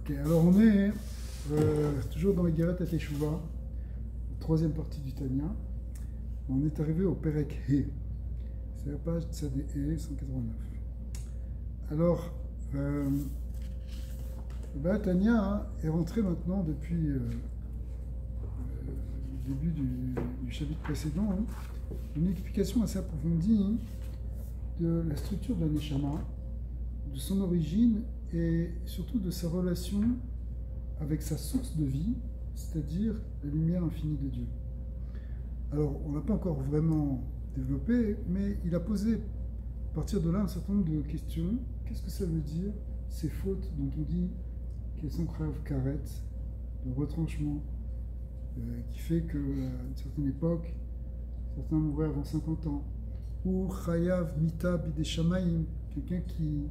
Ok, alors on est toujours dans les Geret à Teshuvah, troisième partie du Tanya. On est arrivé au Perek He, c'est la page Tzadé 189. Alors, le Tanya est rentré maintenant depuis le début du chapitre précédent, une explication assez approfondie de la structure de la Neshama, de son origine et surtout de sa relation avec sa source de vie, c'est-à-dire la lumière infinie de Dieu. Alors, on n'a pas encore vraiment développé, mais il a posé à partir de là un certain nombre de questions. Qu'est-ce que ça veut dire, ces fautes dont on dit qu'elles sont krav karet, de retranchement, qui fait qu'à une certaine époque, certains mouraient avant 50 ans, ou chayav mita bideshamaim, quelqu'un qui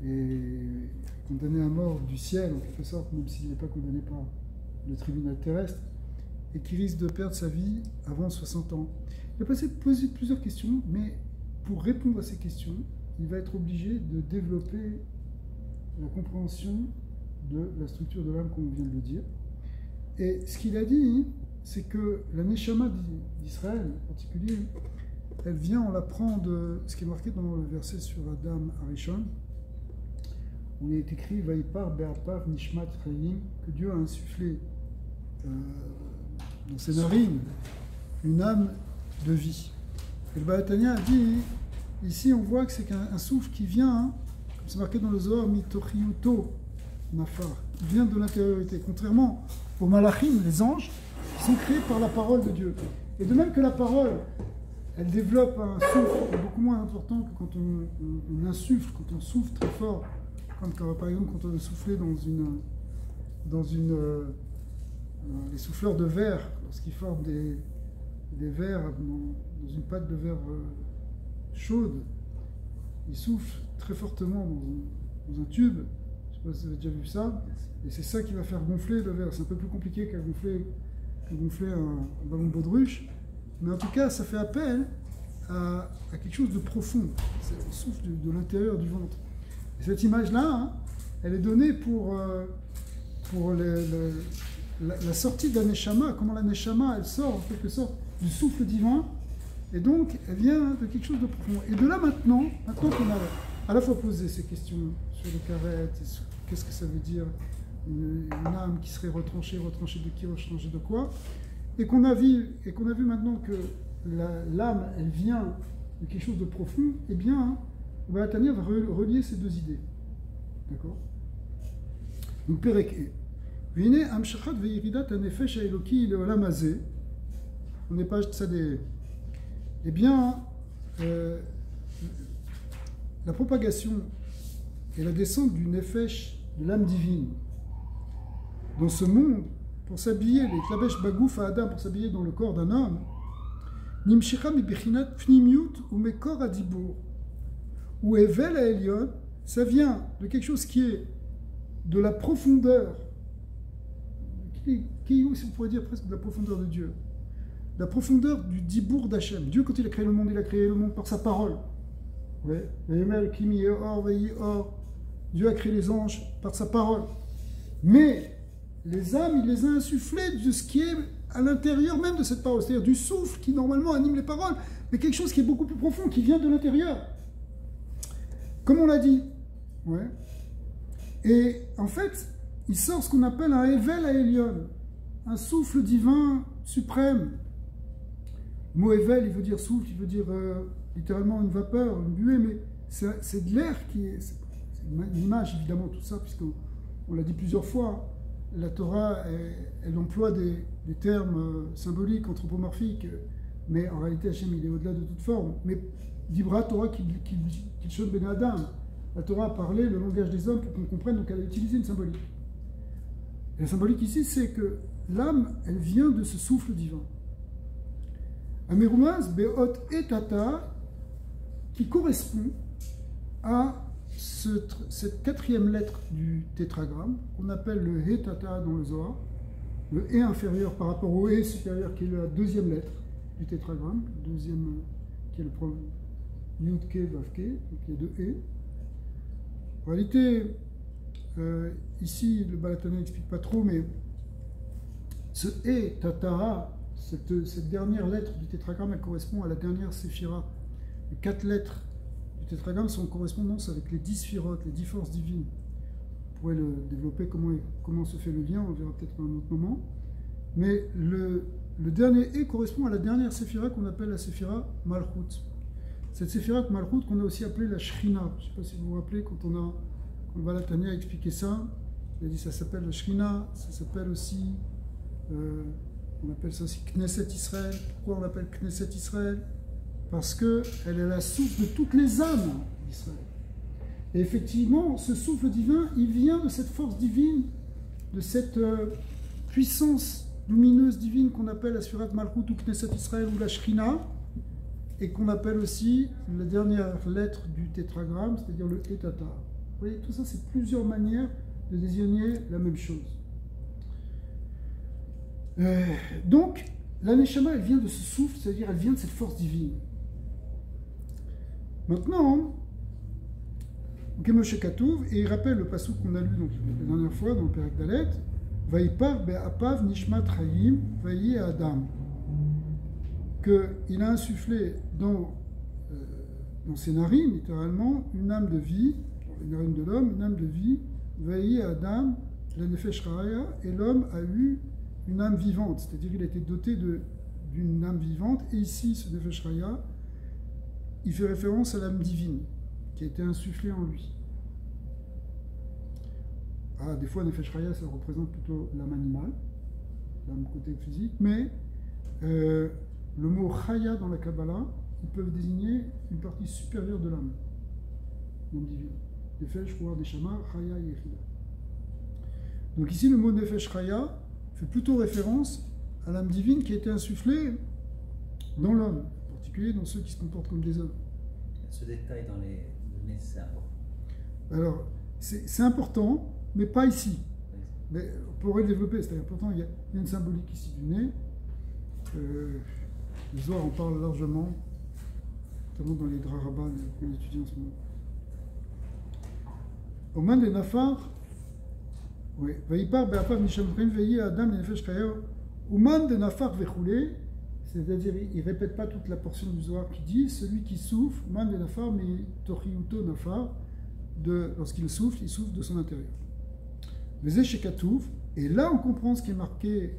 est condamné à mort du ciel, en quelque sorte, même s'il n'est pas condamné par le tribunal terrestre, et qui risque de perdre sa vie avant 60 ans. Il a posé plusieurs questions, mais pour répondre à ces questions, il va être obligé de développer la compréhension de la structure de l'âme, comme on vient de le dire. Et ce qu'il a dit, c'est que la Neshama d'Israël, en particulier, elle vient, on l'apprend de ce qui est marqué dans le verset sur Adam Arishon, où il est écrit Vaipar Be'apav Nishmat Chayim, que Dieu a insufflé dans ses narines une âme de vie. Et le Baal Tanya a dit, ici on voit que c'est un souffle qui vient, comme c'est marqué dans le Zohar, Mitochiyuto Nafar, qui vient de l'intériorité, contrairement aux Malachim, les anges, qui sont créés par la parole de Dieu. Et de même que la parole, elle développe un souffle beaucoup moins important que quand on insuffle, quand on souffle très fort, comme par exemple quand on veut souffler les souffleurs de verre, lorsqu'ils forment des verres dans une pâte de verre chaude, ils soufflent très fortement dans un tube. Je ne sais pas si vous avez déjà vu ça, et c'est ça qui va faire gonfler le verre. C'est un peu plus compliqué qu'à gonfler un ballon de baudruche, mais en tout cas, ça fait appel à quelque chose de profond. C'est le souffle de l'intérieur du ventre. Et cette image-là, elle est donnée pour la sortie de la Neshama, comment la Neshama, elle sort en quelque sorte du souffle divin, et donc elle vient de quelque chose de profond. Et de là maintenant qu'on a à la fois posé ces questions sur le karet, qu'est-ce que ça veut dire une âme qui serait retranchée de qui, retranchée de quoi, et qu'on a vu maintenant que l'âme, elle vient de quelque chose de profond, eh bien, Tanya va relier ces deux idées. D'accord? Donc, Perek E. Vine Amshachat ve'yiridat hanefesh ha'eloki le'olam hazeh. On est page Tzadé. Eh bien, la propagation et la descente du nefesh, de l'âme divine, dans ce monde, pour s'habiller, les klabesh bagouf à Adam, pour s'habiller dans le corps d'un homme, nimshicha mi bechinat pnimiut ou mekor adibur, ou evel à Elion, ça vient de quelque chose qui est de la profondeur, qui on pourrait dire presque de la profondeur de Dieu, la profondeur du dibour d'Hachem. Dieu, quand il a créé le monde par sa parole. Ouais. Dieu a créé les anges par sa parole. Mais les âmes, il les a insufflées de ce qui est à l'intérieur même de cette parole, c'est-à-dire du souffle qui normalement anime les paroles, mais quelque chose qui est beaucoup plus profond, qui vient de l'intérieur. Comme on l'a dit. Ouais. Et en fait, il sort ce qu'on appelle un Evel à Elion, un souffle divin suprême. Le mot Evel, il veut dire souffle, il veut dire littéralement une vapeur, une buée, mais c'est de l'air qui est... C'est une image, évidemment, tout ça, puisqu'on l'a dit plusieurs fois, la Torah, elle emploie des termes symboliques, anthropomorphiques, mais en réalité, Hachem, il est au-delà de toute forme. Mais Dibra Torah qu'il shon ben Adam. La Torah a parlé le langage des hommes pour qu'on comprenne, donc elle a utilisé une symbolique. Et la symbolique ici, c'est que l'âme, elle vient de ce souffle divin. Amerumaz be'ot etata, qui correspond à cette quatrième lettre du tétragramme, qu'on appelle le Hetata dans le Zohar, le E inférieur par rapport au E supérieur, qui est la deuxième lettre du tétragramme, deuxième, qui est le premier, Yud Ke Vav Ke, donc il y a deux E. En réalité, ici, le Balatana n'explique pas trop, mais ce E, Tatara, cette dernière lettre du tétragramme, elle correspond à la dernière séphira. Les 4 lettres du tétragramme sont en correspondance avec les 10 sphirotes, les 10 forces divines. On pourrait le développer, comment se fait le lien, on verra peut-être à un autre moment. Mais le dernier E correspond à la dernière séphira qu'on appelle la séphira Malchut. Cette séphira Malchut qu'on a aussi appelée la Shrina. Je ne sais pas si vous vous rappelez, quand le Balatani a expliqué ça, il a dit ça s'appelle la Shrina, ça s'appelle aussi, on appelle ça aussi Knesset Israël. Pourquoi on l'appelle Knesset Israël? Parce qu'elle est la source de toutes les âmes d'Israël. Et effectivement, ce souffle divin, il vient de cette force divine, de cette puissance lumineuse divine qu'on appelle la Sfirat Malchut ou Knesset Israël ou la Shrina, et qu'on appelle aussi la dernière lettre du tétragramme, c'est-à-dire le Etata. Vous voyez, tout ça, c'est plusieurs manières de désigner la même chose. Donc, la Neshama, elle vient de ce souffle, c'est-à-dire elle vient de cette force divine. Maintenant, Moshe Katouv, et il rappelle le passage qu'on a lu donc, la dernière fois dans le Perek Dalet, Vaïpar be'apav nishmat chayim vayi Adam, qu'il a insufflé dans ses narines, littéralement, une âme de vie, dans les narines de l'homme, une âme de vie, vayi Adam, la nefesh raya, et l'homme a eu une âme vivante, c'est-à-dire il a été doté d'une âme vivante, et ici, ce nefesh raya, il fait référence à l'âme divine qui a été insufflée en lui. Ah, des fois, Nefesh Chaya, ça représente plutôt l'âme animale, l'âme côté physique, mais le mot Chaya dans la Kabbalah, ils peuvent désigner une partie supérieure de l'âme divine. Nefesh, Ruach, Neshama, Chaya, Yechida. Donc ici, le mot Nefesh Chaya fait plutôt référence à l'âme divine qui a été insufflée dans l'homme, en particulier dans ceux qui se comportent comme des hommes. Ce détail dans les données, c'est important. Alors, c'est important, mais pas ici. Mais on pourrait le développer, c'est important. Il y a une symbolique ici du nez. Le Zohar en parle largement, notamment dans les Drarabah qu'on étudie en ce moment. Au moment des Nafar, oui, Vaïpar be'apav nishamrim veyi Adam nefesh chaya, Ouman de Nafar vechoulé, c'est-à-dire il ne répète pas toute la portion du Zohar qui dit celui qui souffle, Ouman de Nafar, mais Tochiuto Nafar, lorsqu'il souffle, il souffle de son intérieur. Vezé Shekatouf, et là on comprend ce qui est marqué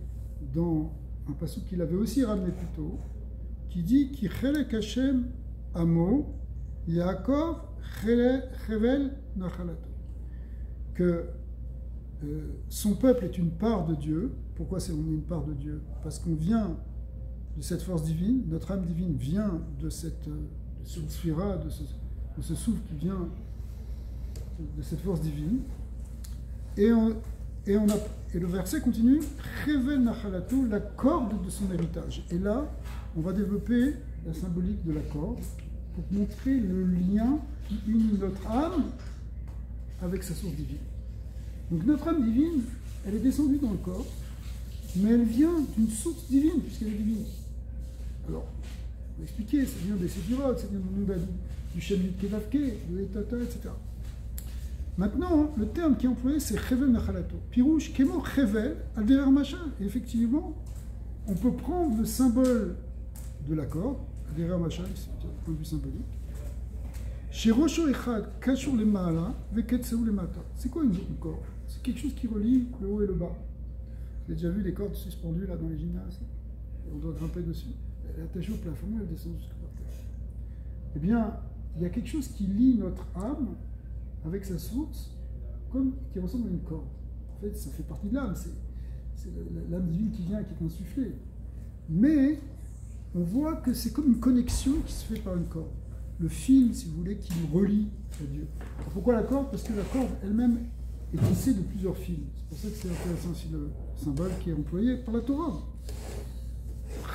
dans un passage qu'il avait aussi ramené plus tôt, qui dit Ki chelek Hashem amo, Yaakov chevel nachalato, que son peuple est une part de Dieu. Pourquoi on est une part de Dieu? Parce qu'on vient de cette force divine, notre âme divine vient de cette sphira, de ce souffle qui vient de cette force divine. Et le verset continue, Chevel nachalato, la corde de son héritage. Et là, on va développer la symbolique de la corde pour montrer le lien qui unit notre âme avec sa source divine. Donc notre âme divine, elle est descendue dans le corps, mais elle vient d'une source divine, puisqu'elle est divine. Alors, on va expliquer, ça vient des Séphirot, ça vient du Shem Kedavke, de l'Etata, etc. Maintenant, le terme qui est employé, c'est Chevel Nachalato. Pirouche, Kemo Chevel, Alderer Machal. Et effectivement, on peut prendre le symbole de la corde, Alderer Machal, c'est un point de vue symbolique. Chez Rosho Echad, Kachur le Maala, Veketseu le Mata. C'est quoi une corde? C'est quelque chose qui relie le haut et le bas. Vous avez déjà vu les cordes suspendues là dans les gymnases? On doit grimper dessus. Elle est attachée au plafond, elle descend jusqu'à par terre. Eh bien, il y a quelque chose qui lie notre âme avec sa source, qui ressemble à une corde. En fait, ça fait partie de l'âme, c'est l'âme divine qui vient, qui est insufflée. Mais on voit que c'est comme une connexion qui se fait par une corde. Le fil, si vous voulez, qui nous relie à Dieu. Alors pourquoi la corde? Parce que la corde elle-même est tissée de plusieurs fils. C'est pour ça que c'est intéressant aussi le symbole qui est employé par la Torah.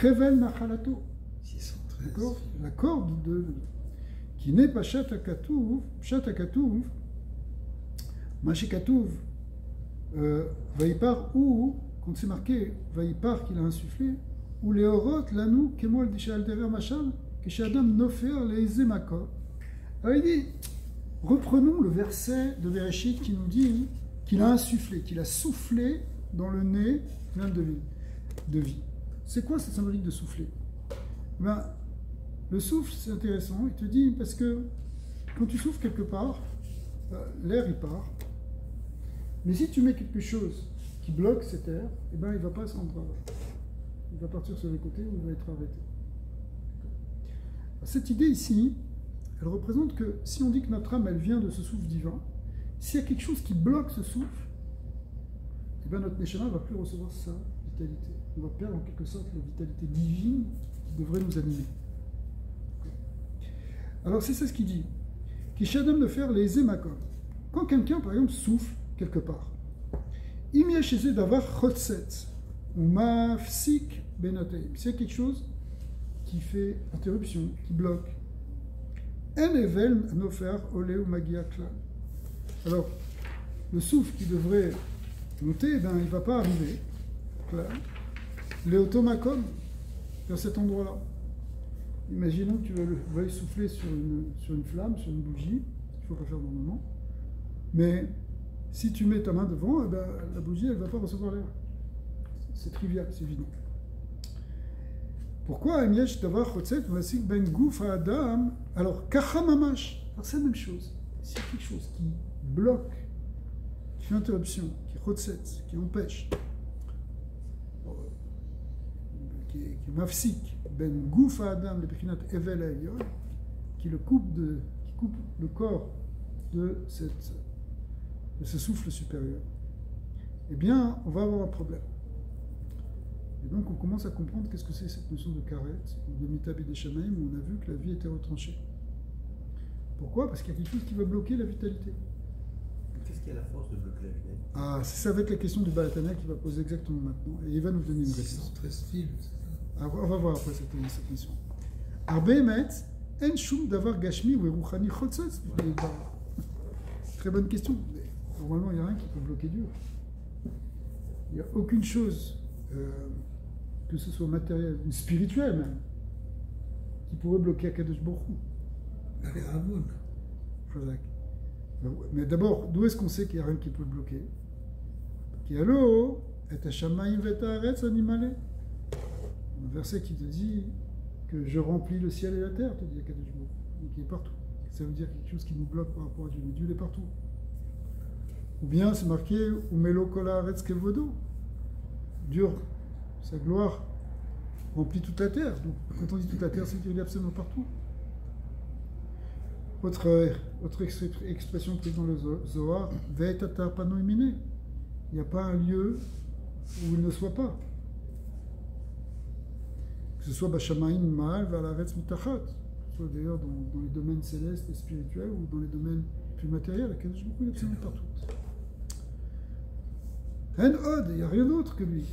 Chevel Nachalato. La corde qui n'est pas Pshat HaKatuv, Maché Katuv, Vaïpar, ou, quand c'est marqué, Vaïpar qu'il a insufflé, ou les Orot, l'anou, Kemol Dishal Dever Machal, Keshadam Nofer, les Makor. Alors il dit, reprenons le verset de Bereshit qui nous dit qu'il a insufflé, qu'il a soufflé dans le nez plein de vie. C'est quoi cette symbolique de souffler? Ben, le souffle, c'est intéressant, il te dit, parce que quand tu souffles quelque part, l'air il part, mais si tu mets quelque chose qui bloque cet air, eh ben, il ne va pas s'en il va partir sur les côtés ou il va être arrêté. Cette idée ici, elle représente que si on dit que notre âme, elle vient de ce souffle divin, s'il y a quelque chose qui bloque ce souffle, eh bien notre Neshama ne va plus recevoir sa vitalité. On va perdre en quelque sorte la vitalité divine qui devrait nous animer. Alors c'est ça ce qu'il dit. Kishadam de faire les émakom. Quand quelqu'un, par exemple, souffle quelque part, im yesheze davar chotset ou mafsik benateim. S'il y a quelque chose qui fait interruption, qui bloque, en evel nofer ole ou magia klan. Alors, le souffle qui devrait monter, ben, il ne va pas arriver. Les automakom, vers cet endroit-là. Imaginons que tu veuilles souffler sur une flamme, sur une bougie, il ne faut pas faire normalement. Mais si tu mets ta main devant, eh ben, la bougie, elle ne va pas recevoir l'air. C'est trivial, c'est évident. Pourquoi alors, kachamamash. Alors c'est la même chose. S'il y a quelque chose qui bloque, qui fait interruption, qui chotset, qui empêche, qui mafsik, ben gouf adam le bechinat evel ayon, qui coupe le corps de ce souffle supérieur, eh bien, on va avoir un problème. Et donc, on commence à comprendre qu'est-ce que c'est cette notion de karet, de mitab et des shamaim, où on a vu que la vie était retranchée. Pourquoi? Parce qu'il y a quelque chose qui va bloquer la vitalité. Qu'est-ce qui a la force de bloquer la vitalité? Ah, c'est ça avec la question du Balatana qu'il va poser exactement maintenant. Et il va nous donner une réponse. 13 fils. On va voir après cette notion. Arbemet, en shum davar gashmi ou eruchani chotzet. Très bonne question. Normalement, il n'y a rien qui peut bloquer Dieu. Il n'y a aucune chose, que ce soit matériel ou spirituel même, qui pourrait bloquer Akadosh Baruch Hu. Mais d'abord, d'où est-ce qu'on sait qu'il n'y a rien qui peut le bloquer? Qui allo, et hashamayim v'etaaretz animale. Un verset qui te dit que je remplis le ciel et la terre, te dit Akadosh Baruch Hu, qui est partout. Ça veut dire quelque chose qui nous bloque par rapport à Dieu. Mais Dieu est partout. Ou bien c'est marqué Umelo kol haaretz kevodo. Dieu, sa gloire remplit toute la terre. Donc quand on dit toute la terre, c'est qu'il est absolument partout. Autre expression prise dans le Zohar, Ve'etatar pano imine. Il n'y a pas un lieu où il ne soit pas. Que ce soit Bashamaim Ma'al, Valaretz Mitachat. Que ce soit d'ailleurs dans les domaines célestes et spirituels ou dans les domaines plus matériels, il est absolument partout. En Od, il n'y a rien d'autre que lui.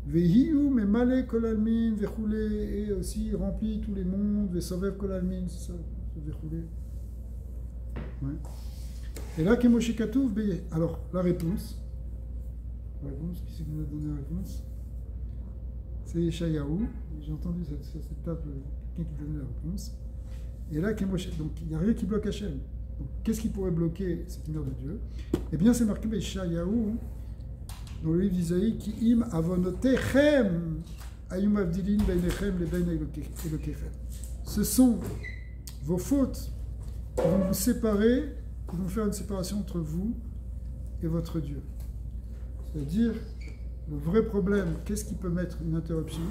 Vehiyu memale kol almin vechule, et aussi il remplit tous les mondes, vesovev kol almin, c'est ça, vechule. Ouais. Et là, Kemoshe Katouf, alors la réponse, qui c'est qui nous a donné la réponse? C'est Yeshayahu. J'ai entendu cette table, quelqu'un qui donnait la réponse. Et là, Kemoshe, donc il n'y a rien qui bloque Hachem. Donc, qu'est-ce qui pourrait bloquer cette lumière de Dieu? Eh bien, c'est marqué Yeshayahu dans le livre d'Isaïe qui im avonotechem ayum avdilin beinechem le bein elokechem. Ce sont vos fautes qui vont vous séparer, qui vont faire une séparation entre vous et votre Dieu. C'est-à-dire, le vrai problème, qu'est-ce qui peut mettre une interruption?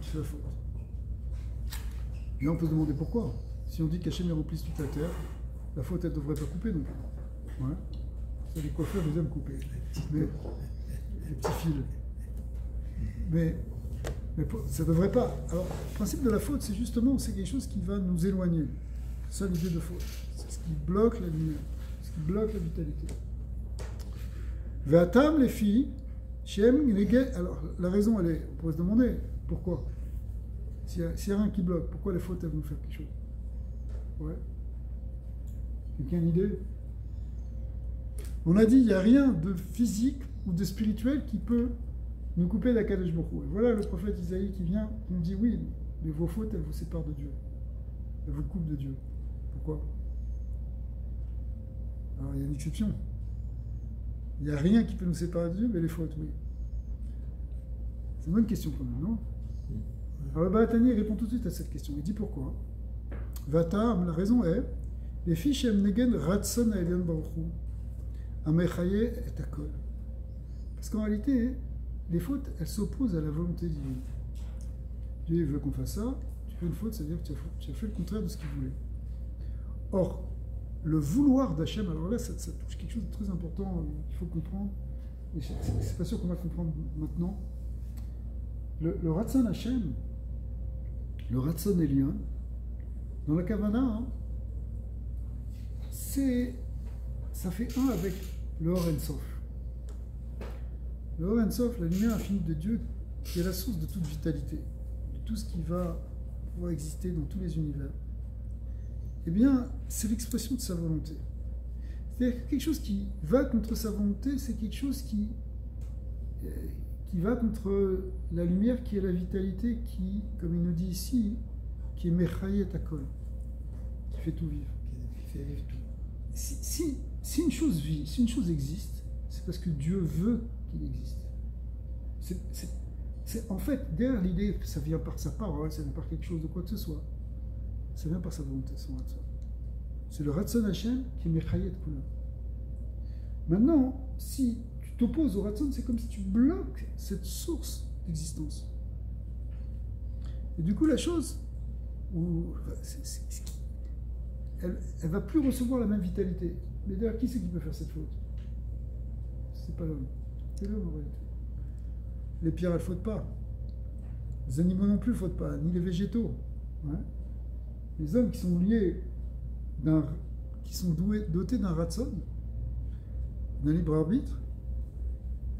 C'est la faute. Et là, on peut se demander pourquoi. Si on dit qu'Hachem remplisse toute la terre, la faute, elle ne devrait pas couper non plus. Ouais. Ça, les coiffeurs, ils aiment couper. Mais, les petits fils. Mais ça ne devrait pas. Alors, le principe de la faute, c'est justement, c'est quelque chose qui va nous éloigner. C'est ça l'idée de faute. C'est ce qui bloque la lumière, ce qui bloque la vitalité. Vatam, les filles, Shem, alors, la raison, elle est, on pourrait se demander, pourquoi? S'il y a rien qui bloque, pourquoi les fautes, elles vont faire quelque chose? Ouais. Quelqu'un a une idée? On a dit, il n'y a rien de physique ou de spirituel qui peut nous couper d'Akadosh Baruch Hu. Et voilà le prophète Isaïe qui vient, qui nous dit, oui, mais vos fautes, elles vous séparent de Dieu. Elles vous coupent de Dieu. Pourquoi? Alors, il y a une exception. Il n'y a rien qui peut nous séparer de Dieu, mais les fautes, oui. C'est une bonne question quand même, non? Alors le Balatani répond tout de suite à cette question. Il dit pourquoi. Vatam, la raison est les fiches negen ratson aelion baruchu amechaye et akol. Parce qu'en réalité, les fautes, elles s'opposent à la volonté divine. Dieu veut qu'on fasse ça, tu fais une faute, ça veut dire que tu as fait le contraire de ce qu'il voulait. Or, le vouloir d'Hachem, alors là, ça touche quelque chose de très important, il faut comprendre, et c'est pas sûr qu'on va comprendre maintenant. Le Ratzon Hachem, le Ratzon Elion, dans la Kavana, hein, ça fait un avec le Or Ensof. Le Or Ensof, la lumière infinie de Dieu, qui est la source de toute vitalité, de tout ce qui va pouvoir exister dans tous les univers. Eh bien, c'est l'expression de sa volonté. C'est-à-dire que quelque chose qui va contre sa volonté, c'est quelque chose qui va contre la lumière qui est la vitalité, qui, comme il nous dit ici, qui est Mechaye et Akol, qui fait tout vivre. Qui fait vivre tout. Si une chose vit, si une chose existe, c'est parce que Dieu veut qu'il existe. C'est en fait, derrière l'idée que ça vient par sa parole, ça vient par quelque chose de quoi que ce soit, ça vient par sa volonté, son Ratzon. C'est le Ratzon Hachem qui est Mechaye et Kula. Maintenant, si tu t'opposes au Ratzon, c'est comme si tu bloques cette source d'existence. Et du coup, la chose, elle va plus recevoir la même vitalité. Mais d'ailleurs, qui c'est qui peut faire cette faute? C'est pas l'homme. C'est l'homme en réalité. Les pierres, elles ne fautent pas. Les animaux non plus ne fautent pas, ni les végétaux. Ouais. Les hommes qui sont liés qui sont dotés d'un Ratzon, d'un libre arbitre,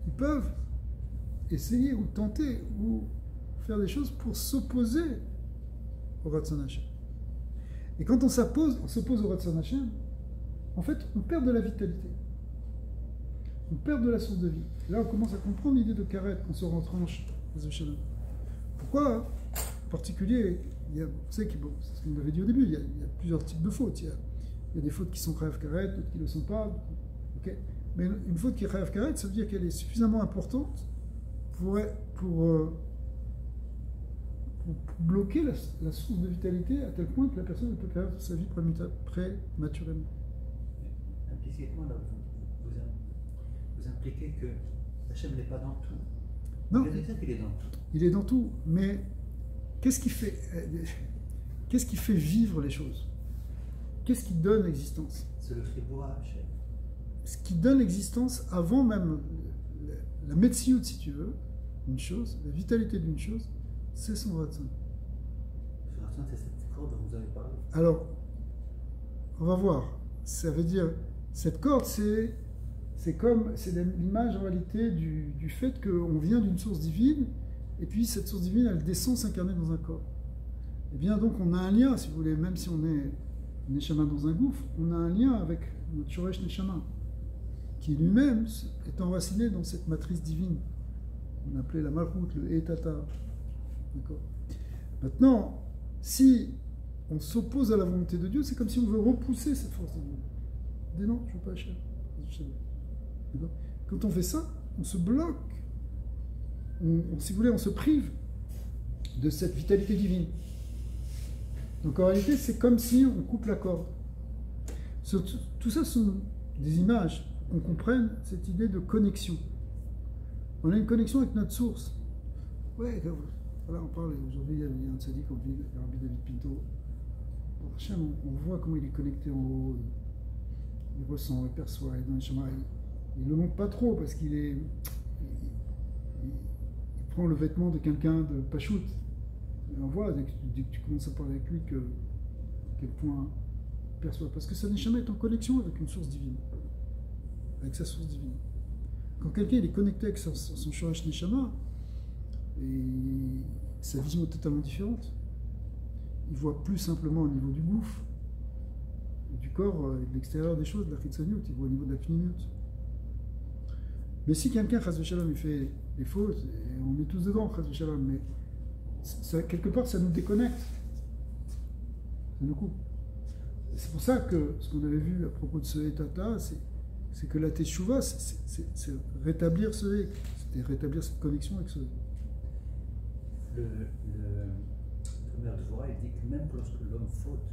ils peuvent essayer ou tenter ou faire des choses pour s'opposer au Ratzon Hachem. Et quand on s'oppose au Ratzon Hachem, en fait, on perd de la vitalité. On perd de la source de vie. Et là, on commence à comprendre l'idée de Karet qu'on se retranche. Pourquoi, en particulier, vous savez, c'est ce qu'on avait dit au début, il y a plusieurs types de fautes. Il y a des fautes qui sont Chayav Karet, d'autres qui ne le sont pas. Okay. Mais une faute qui est Chayav Karet, ça veut dire qu'elle est suffisamment importante pour bloquer la source de vitalité à tel point que la personne peut perdre sa vie prématurément. Implicitement, là, vous impliquez que Hachem n'est pas dans tout. Non. Vous allez dire qu'il est dans tout. Il est dans tout, mais qu'est-ce qui fait vivre les choses? Qu'est-ce qui donne existence? C'est le fribourg à Hachem. Ce qui donne existence avant même la metsiout, si tu veux, une chose, la vitalité d'une chose, c'est son Ratzon. Ce Ratzon, c'est cette corde dont vous avez parlé. Alors, on va voir. Ça veut dire, cette corde, c'est l'image en réalité du fait qu'on vient d'une source divine, et puis cette source divine, elle descend s'incarner dans un corps. Et bien donc, on a un lien, si vous voulez, même si on est Neshama dans un gouffre, on a un lien avec notre Shoresh Neshama, qui lui-même est enraciné dans cette matrice divine. On appelait la Malchut, le Etata. D'accord. Maintenant, si on s'oppose à la volonté de Dieu, c'est comme si on veut repousser cette force de Dieu. On dit non, je ne veux pas Hachem. Quand on fait ça, on se bloque. Si vous voulez, on se prive de cette vitalité divine. Donc en réalité, c'est comme si on coupe la corde. Tout ça sont des images qu'on comprenne cette idée de connexion. On a une connexion avec notre source. Ouais, voilà, on parle aujourd'hui, il y a un tzaddik, Rabbi David Pinto. On voit comment il est connecté en haut. Il ressent, il perçoit, il est dans les chemins. Il ne le montre pas trop parce il prend le vêtement de quelqu'un de Pachout. Et on voit, dès que tu commences à parler avec lui, à quel point il perçoit. Parce que sa Neshama est en connexion avec une source divine. Avec sa source divine. Quand quelqu'un est connecté avec son Shoresh Neshama, et sa vision est totalement différente. Il voit plus simplement au niveau du gouffre, du corps, de l'extérieur des choses, de la chitzoniut, il voit au niveau de la pnimiut. Mais si quelqu'un, chas v'shalom, il fait des fautes, et on est tous dedans, chas v'shalom, mais quelque part, ça nous déconnecte. Ça nous coupe. Et c'est pour ça que ce qu'on avait vu à propos de ce Etata, c'est que la teshuva, c'est rétablir ce Ek, c'est rétablir cette connexion avec ce Ek. Le Tomer Dvorah, il dit que même lorsque l'homme faute,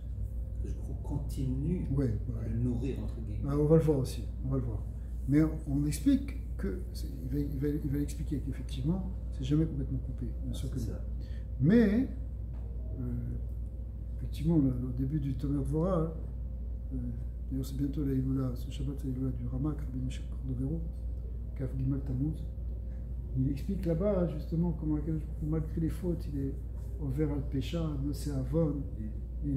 je crois continue Ouais, à le nourrir, entre guillemets. Ah, on va le voir aussi, on va le voir. Mais on explique que, il va expliquer qu'effectivement, c'est jamais complètement coupé, bien sûr que non. Mais, effectivement, au début du Tomer Dvorah, d'ailleurs c'est bientôt la Iloula, ce Shabbat c'est la Iloula du Ramak, Rabbi Moshe Cordovero, Kaf Gimal Tammuz. Il explique là-bas justement comment malgré les fautes, il est ouvert al pécha, Nosé Avon, il est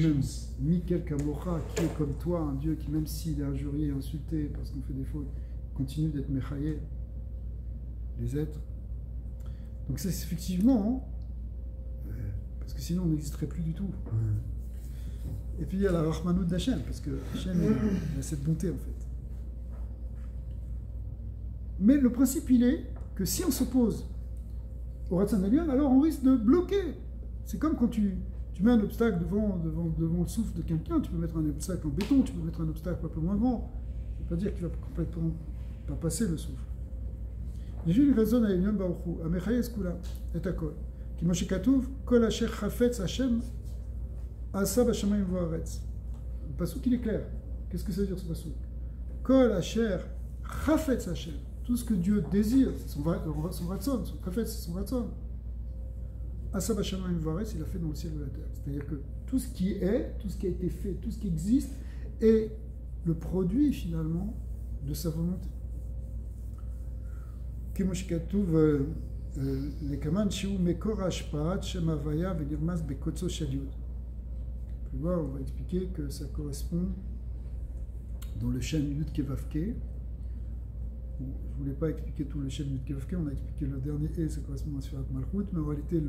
même Mikel Kamocha, qui est comme toi, un Dieu qui, même s'il est injurié et insulté parce qu'on fait des fautes, continue d'être Mechaye, les êtres. Donc c'est effectivement, parce que sinon on n'existerait plus du tout. Et puis il y a la Rahmanout d'Hachem, parce que Hachem il a cette bonté en fait. Mais le principe il est que si on s'oppose au Ratzon Elyon, alors on risque de bloquer. C'est comme quand tu mets un obstacle devant le souffle de quelqu'un, tu peux mettre un obstacle en béton, tu peux mettre un obstacle un peu moins grand. Ça ne veut pas dire qu'il va complètement pas passer le souffle. Jésus lui raisonne à Elyon Baruchou, à Mechayez Kula, et à Kol. Qui Moshe Katouv, Kol Asher Chafetz Hashem, Asa Bashamayim Voaretz. Le passouk il est clair. Qu'est-ce que ça veut dire ce passouk? Kol Asher Chafetz Hashem. Tout ce que Dieu désire, c'est son ratzon, son chafetz, c'est son ratzon. Asa Bashamayim Voaretz, il a fait dans le ciel et la terre. C'est-à-dire que tout ce qui est, tout ce qui a été fait, tout ce qui existe, est le produit finalement de sa volonté. Kemosh Katouv, les Kaman Shiu Mekor Ashpaat Shem Havaya Venirmas Bekotso Shaliud. Puis voir, on va expliquer que ça correspond dans le Shem Yud Kevavke. Bon, je ne voulais pas expliquer tout le Shem Yud Kevavke, on a expliqué le dernier E, ça correspond à Sfirat Malchut, mais en réalité,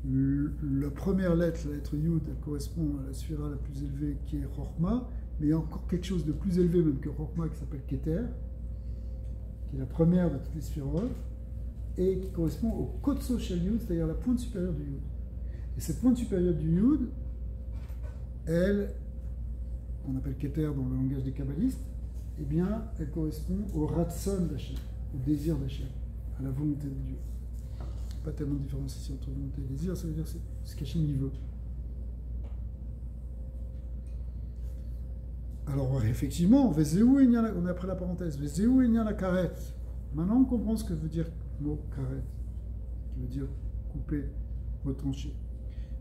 la première lettre, la lettre Yud, elle correspond à la Sphira la plus élevée qui est Chochma, mais il y a encore quelque chose de plus élevé même que Chochma qui s'appelle Keter, qui est la première de toutes les Sphirotes, et qui correspond au Kotso Shel Yud, c'est-à-dire la pointe supérieure du Yud. Et cette pointe supérieure du Yud, elle, qu'on appelle Keter dans le langage des kabbalistes, eh bien, elle correspond au Ratzon d'Hachem, au désir d'Hachem, à la volonté de Dieu. Pas tellement de différence ici entre volonté et désir, ça veut dire ce qu'Hachem y veut. Alors, effectivement, on est après la parenthèse, Vezéou Enyan la karet. Maintenant, on comprend ce que veut dire le mot karet, qui veut dire couper, retrancher.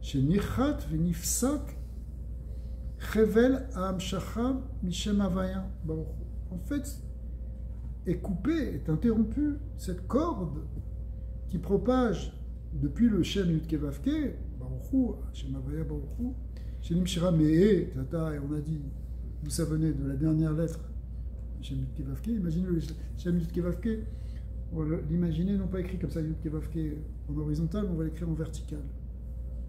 Chez Nichat Venifsak, Chevel Amshacham Mishem Havaya. En fait, est coupée, est interrompue cette corde qui propage depuis le Shem Yud Kevavke, Baruchou, Shem Havaya Baruchou, chez Nimshira Me'e, Tata, et on a dit d'où ça venait de la dernière lettre du Shem Yud Kevavke. Imaginez le Shem Yud Kevavke, on va l'imaginer non pas écrit comme ça, Yud Kevavke en horizontal, mais on va l'écrire en vertical.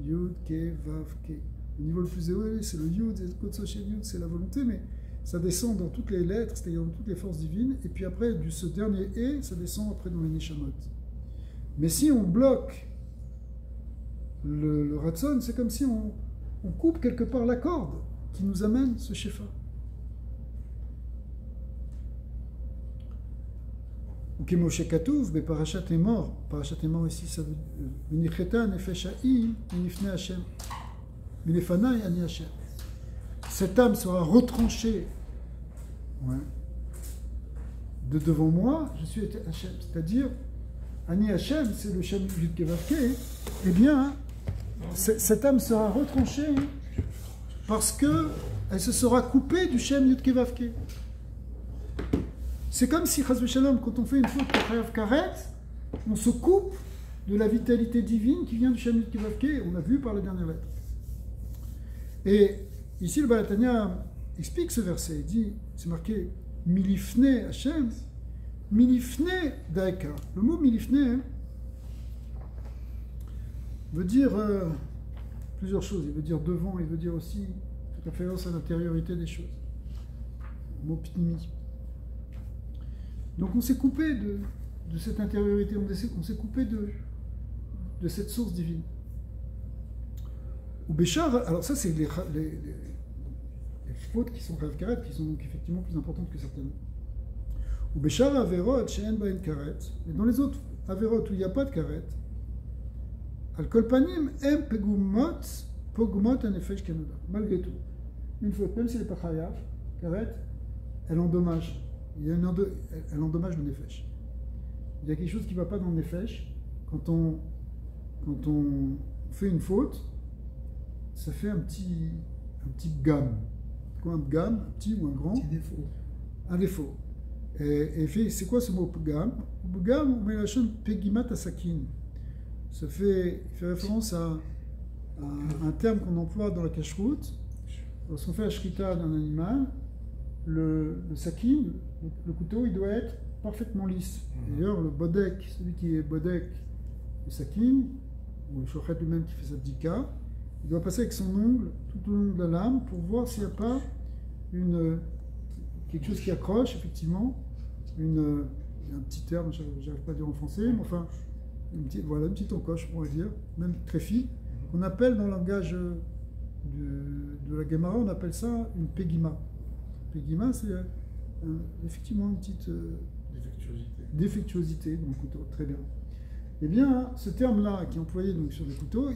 Yud Kevavke. Le niveau le plus élevé, c'est le Yud, et le Kotso Shel Yud, c'est la volonté, mais ça descend dans toutes les lettres, c'est-à-dire dans toutes les forces divines, et puis après, ce dernier E, ça descend après dans les Neshamot. Mais si on bloque le Ratzon, c'est comme si on coupe quelque part la corde qui nous amène ce Shefa. Ou Moshe Katouv, mais Parashat est mort. Parashat est mort ici, ça veut dire V'nicheta nefesh ha'im v'nifnei Hashem. V'lefanai ani Hashem. Cette âme sera retranchée de devant moi, je suis Hashem. C'est-à-dire, Ani Hashem, c'est le Shem Yud Kevavke, eh bien, cette âme sera retranchée parce qu'elle se sera coupée du Shem Yud Kevavke. C'est comme si, Chas v'Shalom, quand on fait une faute de Chayav Karet, on se coupe de la vitalité divine qui vient du Shem Yud Kevavke, on a vu par la dernière lettre. Et ici, le Baal HaTanya explique ce verset, il dit, c'est marqué Milifne Hashem, Milifne Daika. Le mot Milifne veut dire plusieurs choses. Il veut dire devant, il veut dire aussi référence à l'intériorité des choses. Le mot Pnimi. Donc on s'est coupé de cette intériorité, on s'est coupé de cette source divine. Ou Béchar, alors ça c'est les fautes qui sont Chayav Karet, qui sont donc effectivement plus importantes que certaines. Ou Béchar Averot, She'en Baen Karet. Et dans les autres Averot où il n'y a pas de Karet, Al Kolpanim, Em Pogumot Anefesh Kenoda. Malgré tout, une faute, même si elle n'est pas Chayav Karet, elle endommage. Elle endommage le Nefesh. Il y a quelque chose qui ne va pas dans le Nefesh. Quand on fait une faute, ça fait un petit gamme. Quoi, un gamme, un petit ou un grand? Petit défaut. Un défaut. Et c'est quoi ce mot gamme? Gamme, on met la chaîne pegimat asakin. Ça fait référence à un terme qu'on emploie dans la cache-route. Lorsqu'on fait la shrita d'un animal, le sakin, le couteau, il doit être parfaitement lisse. D'ailleurs, le bodek, celui qui est bodek, le sakin, ou le shochet lui-même qui fait sa bdika, il doit passer avec son ongle tout au long de la lame pour voir s'il n'y a pas quelque chose qui accroche, effectivement. Il y a un petit terme, je n'arrive pas à dire en français, mais enfin, une petite encoche, on pourrait dire, même très fine, qu'on appelle dans le langage de la Gemara, on appelle ça une pegima. Pegima, c'est effectivement une petite défectuosité dans le couteau, très bien. Eh bien, ce terme-là qui est employé donc, sur le couteau,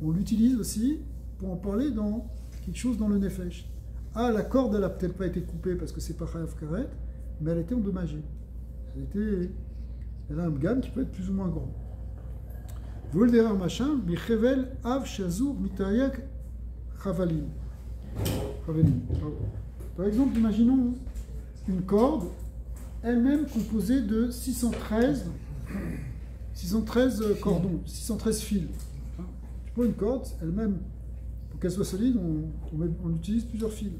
on l'utilise aussi pour en parler dans quelque chose dans le nefesh. Ah, la corde, elle n'a peut-être pas été coupée parce que c'est pas Chayav Karet, mais elle a été endommagée. Elle a un gamme qui peut être plus ou moins grand. Volderer machin, bichevel av shazur mitayak chavalim. Par exemple, imaginons une corde, elle-même composée de 613 cordons, 613 fils. Tu prends une corde, elle-même, pour qu'elle soit solide, on utilise plusieurs fils.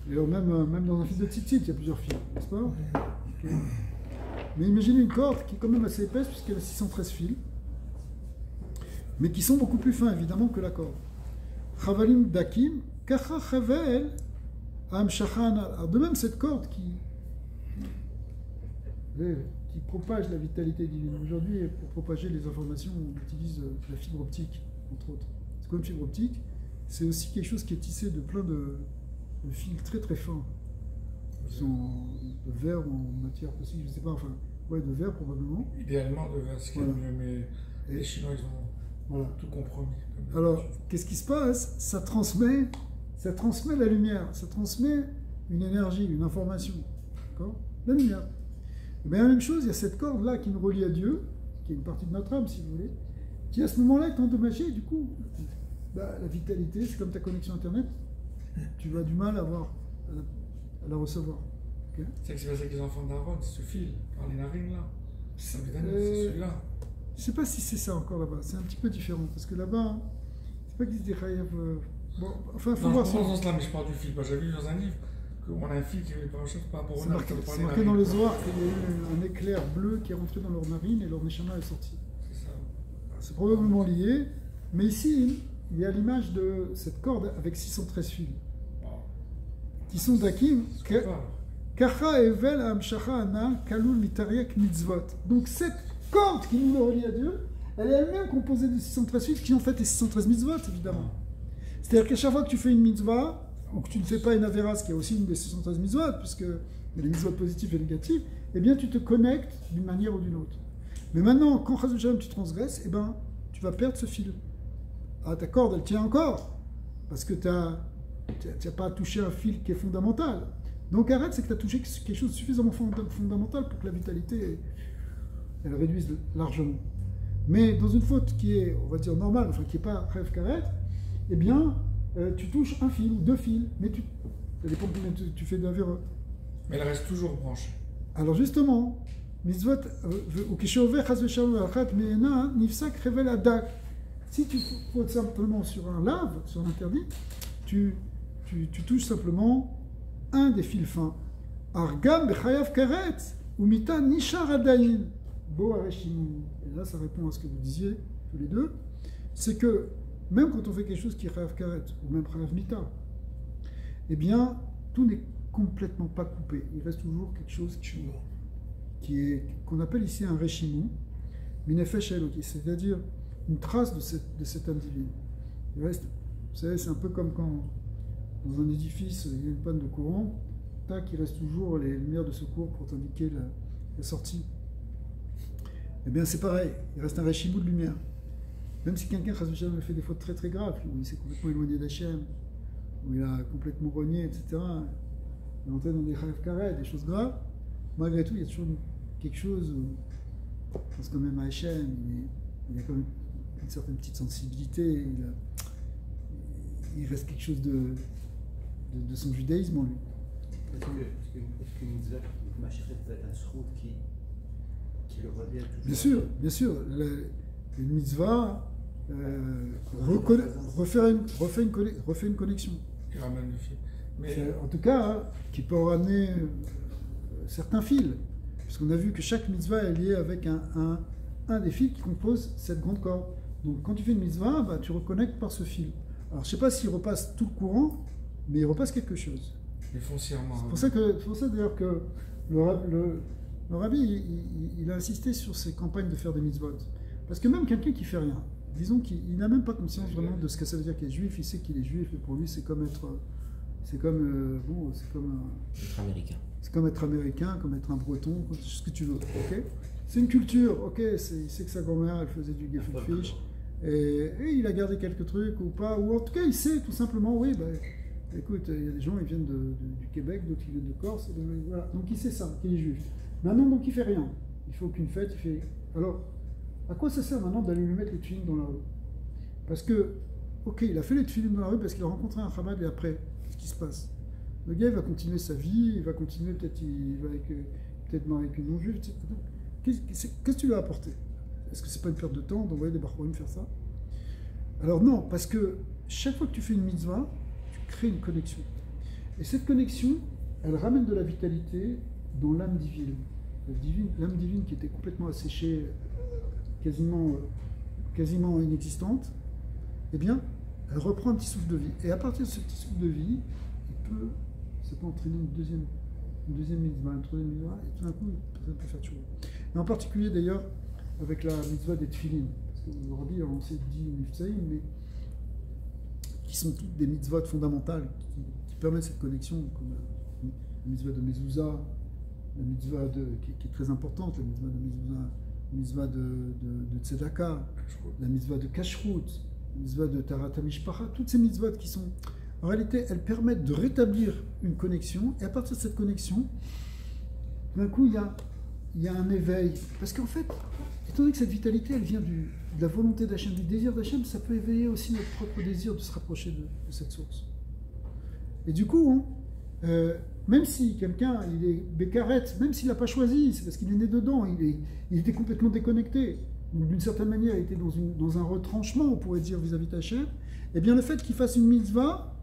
Et même dans un fil de tzitzit, il y a plusieurs fils, n'est-ce pas? Okay. Mais imaginez une corde qui est quand même assez épaisse, puisqu'elle a 613 fils, mais qui sont beaucoup plus fins, évidemment, que la corde. Chavalim dakim, kacha chavel, de même, cette corde qui propage la vitalité divine. Aujourd'hui, pour propager les informations, on utilise la fibre optique, entre autres. C'est quoi une fibre optique? C'est aussi quelque chose qui est tissé de plein de fils très très fins. Ils sont de verre ou en matière possible, je ne sais pas, enfin, ouais, de verre probablement. Idéalement de verre, ce qui est mieux, mais les Chinois, ils ont tout compromis. Alors, qu'est-ce qui se passe? Ça transmet la lumière, ça transmet une énergie, une information. D'accord? La lumière. Et bien, la même chose, il y a cette corde-là qui nous relie à Dieu, qui est une partie de notre âme, si vous voulez, qui à ce moment-là est endommagée, et du coup, la vitalité, c'est comme ta connexion Internet, tu vas du mal à la recevoir. Okay? C'est que c'est passé avec les enfants d'Aaron, ce fil, par les narines là. C'est celui-là. Je ne sais pas si c'est ça encore là-bas, c'est un petit peu différent, parce que là-bas, c'est pas qu'ils se disent bon, enfin, il faut voir ça. Là, mais je parle du fil. J'avais vu dans un livre qu'on a un fil qui avait pas chose par rapport au narines. C'est marqué dans le Zohar qu'il y a eu un éclair bleu qui est rentré dans leur narine et leur neshama est sorti. C'est ça. C'est probablement lié, mais ici, il y a l'image de cette corde avec 613 fils, qui sont d'akim. Kacha evel amshacha ana kalul mitariek mitzvot. Donc cette corde qui nous relie à Dieu, elle est elle-même composée de 613 fils qui en fait est 613 mitzvot, évidemment. C'est-à-dire qu'à chaque fois que tu fais une mitzvah, ou que tu ne fais pas une avéras, qui est aussi une des 613 mitzvot, puisque il y a les mitzvot positifs et négatifs, eh bien tu te connectes d'une manière ou d'une autre. Mais maintenant, quand tu transgresses, eh ben, tu vas perdre ce fil. Ah, ta corde, elle tient encore, parce que tu n'as pas touché un fil qui est fondamental. Donc arrête, c'est que tu as touché quelque chose de suffisamment fondamental pour que la vitalité, elle réduise largement. Mais dans une faute qui est, on va dire, normale, enfin qui n'est pas rêve karet, eh bien, tu touches un fil ou deux fils, mais ça dépend de combien tu fais d'avéreux. Mais elle reste toujours branchée. Alors justement, si tu fautes simplement sur un lave, sur l'interdit, tu touches simplement un des fils fins. Argam bechayav karet, umita nishar adayin. Bo areshimu. Et là, ça répond à ce que vous disiez tous les deux. C'est que même quand on fait quelque chose qui est chayav karet, ou même chayav mita, eh bien, tout n'est complètement pas coupé. Il reste toujours quelque chose qu'on appelle ici un reshimu, minefesh eloki, c'est-à-dire une trace de cette âme divine. Il reste savez, c'est un peu comme quand dans un édifice, il y a une panne de courant, tac, il reste toujours les lumières de secours pour t'indiquer la sortie. Eh bien, c'est pareil, il reste un rachimou de lumière. Même si quelqu'un a fait des fautes très très graves, où il s'est complètement éloigné d'Hachem, où il a complètement renié, etc., il est entré dans des rêves carrés, des choses graves, malgré tout, il y a toujours quelque chose, parce que même à Hachem, il a quand même une certaine petite sensibilité, il reste quelque chose de son judaïsme en lui. Est-ce qu'une mitzvah qui m'achèterait peut être un srout qui le revient toujours? Bien sûr, une mitzvah refait une connexion. Il ramène le fil. Mais En tout cas, qui peut ramener certains fils. Puisqu'on a vu que chaque mitzvah est liée avec un des fils qui compose cette grande corde. Donc quand tu fais une mitzvah, bah, tu reconnectes par ce fil. Alors je ne sais pas s'il repasse tout le courant, mais il repasse quelque chose. mais foncièrement. C'est pour ça d'ailleurs que le rabbi, il a insisté sur ces campagnes de faire des mitzvot. Parce que même quelqu'un qui fait rien, disons qu'il n'a même pas conscience vraiment de ce que ça veut dire qu'il est juif, il sait qu'il est juif, et pour lui c'est comme être américain. C'est comme être américain, comme être un breton, ce que tu veux. Okay, c'est une culture, ok, il sait que sa grand-mère elle faisait du gefilte fish, et il a gardé quelques trucs ou pas, ou en tout cas il sait tout simplement, oui, bah, écoute, il y a des gens, ils viennent du Québec, d'autres qui viennent de Corse, voilà. Donc il sait ça, qu'il est juif. Maintenant, donc il fait rien. Il fait aucune fête, il fait. Alors, à quoi ça sert maintenant d'aller lui mettre les tefilines dans la rue? Parce que, ok, il a fait les tefilines dans la rue parce qu'il a rencontré un Chabad, et après, qu'est-ce qui se passe? Le gars, il va continuer sa vie, il va continuer, peut-être marier avec une non-juive, etc. Qu'est-ce que tu lui as apporté? Est-ce que c'est pas une perte de temps d'envoyer des Bachorim faire ça? Alors non, parce que chaque fois que tu fais une mitzvah, tu crées une connexion. Et cette connexion, elle ramène de la vitalité dans l'âme divine. L'âme divine qui était complètement asséchée, quasiment inexistante, eh bien, elle reprend un petit souffle de vie. Et à partir de ce petit souffle de vie, ça peut entraîner une deuxième mitzvah, une troisième mitzvah, et tout d'un coup, ça peut faire tuer. Et en particulier d'ailleurs, avec la mitzvah des tefilines, parce que le rabbi a lancé 10 mifsaïm, mais qui sont toutes des mitzvot fondamentales, qui permettent cette connexion, comme la mitzvah de mezouza, la mitzvah qui est très importante, la mitzvah de mezouza, la mitzvah de tzedaka, la mitzvah de kashrut, la mitzvah de tarat mishpacha, toutes ces mitzvot qui sont, en réalité, elles permettent de rétablir une connexion, et à partir de cette connexion, d'un coup, il y a un éveil. Parce qu'en fait, étant donné que cette vitalité, elle vient de la volonté d'Hachem, du désir d'Hachem, ça peut éveiller aussi notre propre désir de se rapprocher de cette source. Et du coup, même si quelqu'un, il est bécaret, même s'il n'a pas choisi, c'est parce qu'il est né dedans, il était complètement déconnecté. Donc d'une certaine manière, il était dans un retranchement, on pourrait dire, vis-à-vis d'Hachem. Eh bien, le fait qu'il fasse une mitzvah,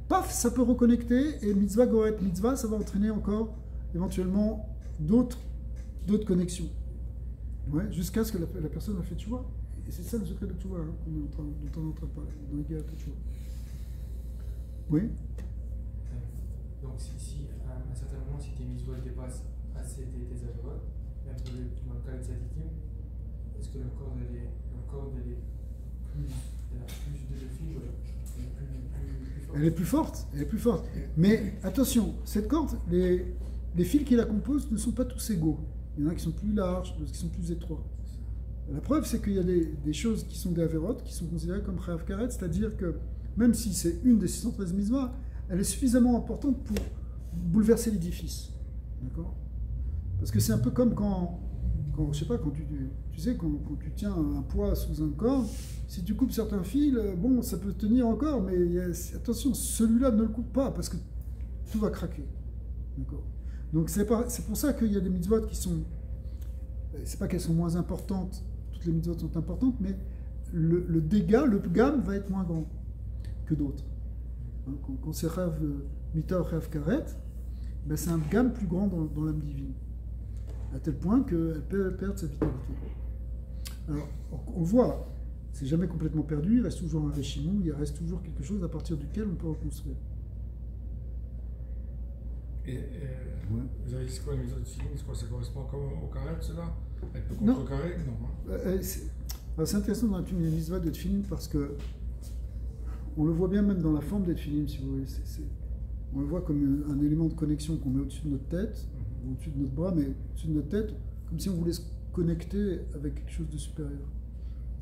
paf, ça peut reconnecter, et mitzvah goret mitzvah, ça va entraîner encore, éventuellement, d'autres connexions. Ouais, jusqu'à ce que la personne a fait tchouva. Et c'est ça le secret de tchouva, dont on est en train de parler, dans les guerres de tchouva. Oui. Donc si à un certain moment, si tes mitzvot dépassent assez tes avérotes, même dans le cas de tzadikim, est-ce que leur corde elle a plus de fil, elle est plus forte? Elle est plus forte. Mais attention, cette corde, les fils qui la composent ne sont pas tous égaux. Il y en a qui sont plus larges, d'autres qui sont plus étroits. La preuve, c'est qu'il y a des choses qui sont des avérotes, qui sont considérées comme chayav karet, c'est-à-dire que même si c'est une des 613 mitzvahs, elle est suffisamment importante pour bouleverser l'édifice. D'accord? Parce que c'est un peu comme quand je sais pas, quand tu sais, quand tu tiens un poids sous un corps, si tu coupes certains fils, bon, ça peut tenir encore, mais attention, celui-là ne le coupe pas, parce que tout va craquer. D'accord? Donc c'est pour ça qu'il y a des mitzvot qui sont, c'est pas qu'elles sont moins importantes, toutes les mitzvot sont importantes, mais le dégât, le gamme va être moins grand que d'autres. Hein, quand c'est Rav Mita ou Rav Karet, ben c'est un gamme plus grand dans l'âme divine, à tel point qu'elle peut perdre sa vitalité. Alors, on voit, c'est jamais complètement perdu, il reste toujours un réchimou, il reste toujours quelque chose à partir duquel on peut reconstruire. Et Ouais. vous avez dit quoi, les autres films, ça correspond encore au carré, cela? Elle peut contrecarrer? Non. Hein. C'est intéressant dans une mitzvah de Tfilin parce que On le voit bien même dans la forme des tefilin, si vous voulez. On le voit comme un élément de connexion qu'on met au-dessus de notre tête, ou au-dessus de notre bras, mais au-dessus de notre tête, comme si on voulait se connecter avec quelque chose de supérieur.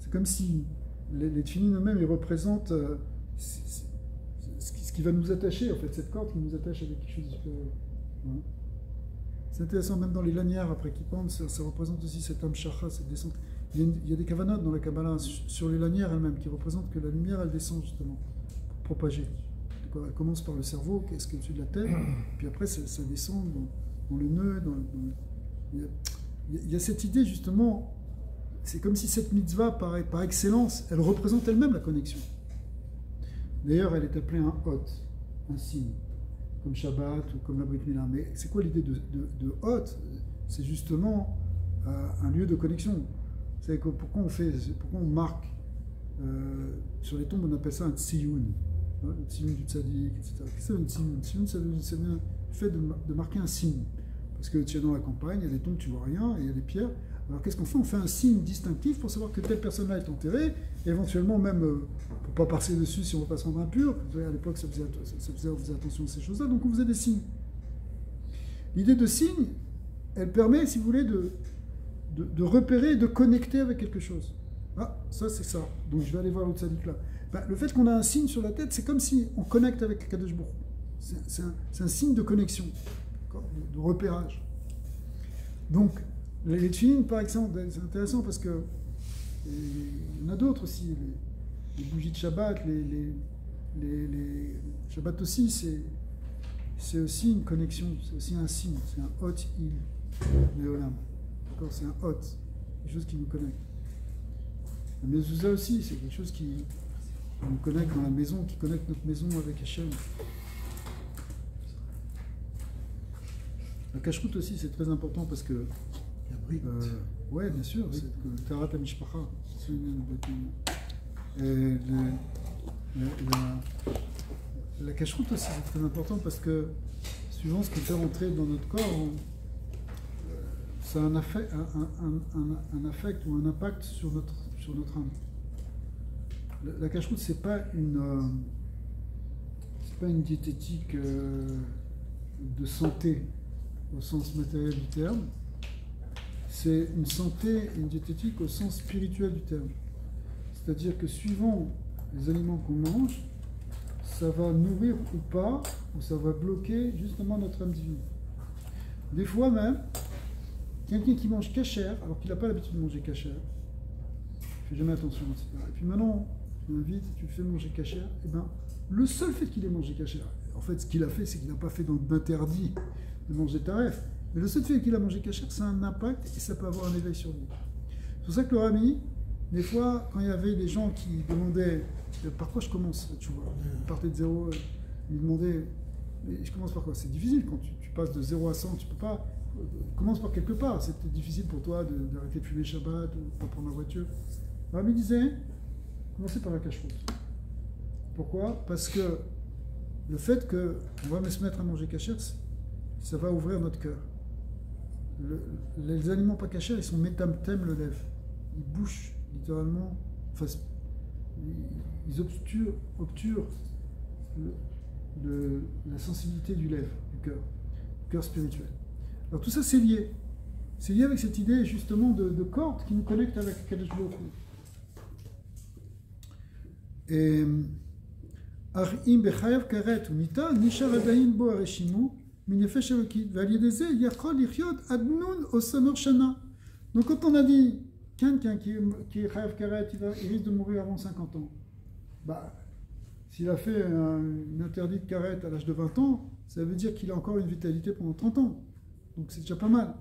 C'est comme si les tefilin eux-mêmes, ils représentent ce qui va nous attacher, en fait, cette corde qui nous attache avec quelque chose de supérieur. Voilà. C'est intéressant, même dans les lanières, après qui pendent, ça représente aussi cette amshacha, cette descente. Il y a des kavanotes dans la Kabbalah, sur les lanières elles-mêmes, qui représentent que la lumière, elle descend justement, pour propager. Elle commence par le cerveau, qu'est-ce qui est au-dessus de la tête, puis après ça descend dans le nœud. Il y a cette idée justement, c'est comme si cette mitzvah, par excellence, elle représente elle-même la connexion. D'ailleurs, elle est appelée un hot, un signe, comme Shabbat ou comme la Brit Mila. Mais c'est quoi l'idée de hot? C'est justement un lieu de connexion. C'est pourquoi on marque sur les tombes, on appelle ça un tziyun. Le tziyun du tzaddik, etc. Qu'est-ce que c'est un tziyun? Ça vient du fait de marquer un signe. Parce que tu es dans la campagne, il y a des tombes, tu vois rien, et il y a des pierres. Alors qu'est-ce qu'on fait? On fait un signe distinctif pour savoir que telle personne-là est enterrée, et éventuellement même, pour ne pas passer dessus si on ne veut pas se rendre impur. À l'époque, on faisait attention à ces choses-là, donc on faisait des signes. L'idée de signe, elle permet, si vous voulez, de repérer et de connecter avec quelque chose. Ah, ça c'est ça. Donc je vais aller voir l'autre tzaddik là. Le fait qu'on a un signe sur la tête, c'est comme si on connecte avec Kadosh Baruch Hu. C'est un signe de connexion, de repérage. Donc, les tefilin, par exemple, c'est intéressant parce que il y en a d'autres aussi. Les bougies de Shabbat, les Shabbat aussi, c'est aussi une connexion, c'est aussi un signe, c'est un hot il, Léolam. D'accord, c'est un hot, quelque chose qui nous connecte. La mezouza aussi, c'est quelque chose qui nous connecte dans la maison, qui connecte notre maison avec Hachem. La cacheroute aussi, c'est très important parce que. Ouais, bien sûr, c'est Tarat HaMishpacha. La cacheroute aussi, c'est très important parce que, suivant ce qui fait rentrer dans notre corps, ça a un affect ou un impact sur notre âme. La cacheroute, c'est pas une diététique de santé au sens matériel du terme. C'est une santé, une diététique au sens spirituel du terme. C'est-à-dire que suivant les aliments qu'on mange, ça va nourrir ou pas, ou ça va bloquer justement notre âme divine. Des fois même, quelqu'un qui mange kasher, alors qu'il n'a pas l'habitude de manger kasher, il ne fait jamais attention, etc. Et puis maintenant, tu l'invites, tu le fais manger kasher, et bien, le seul fait qu'il ait mangé kasher, en fait, ce qu'il a fait, c'est qu'il n'a pas fait d'interdit de manger taref. Mais le seul fait qu'il a mangé kasher, ça a un impact et ça peut avoir un éveil sur lui. C'est pour ça que le Rami, des fois, quand il y avait des gens qui demandaient par quoi je commence, tu vois, ils partaient de zéro, ils demandaient, mais je commence par quoi? C'est difficile quand tu passes de 0 à 100, tu peux pas. Commence par quelque part. C'était difficile pour toi d'arrêter de fumer Shabbat ou de pas prendre la voiture. Le Rami disait, commencez par la cacheroute. Pourquoi? Parce que le fait qu'on va se mettre à manger kasher, ça va ouvrir notre cœur. Les aliments pas cachers, ils sont métamthème le lèvre. Ils bouchent littéralement, enfin, ils obturent la sensibilité du lèvre, du cœur spirituel. Alors tout ça c'est lié. C'est lié avec cette idée justement de corde qui nous connecte avec Kadosh Baruch Hu. Et Arim bechayav karet unita nishar adayin bo areshimu. Donc quand on a dit quelqu'un qui est Chayav Karet, il risque de mourir avant 50 ans, s'il a fait une interdite Karet à l'âge de 20 ans, ça veut dire qu'il a encore une vitalité pendant 30 ans. Donc c'est déjà pas mal.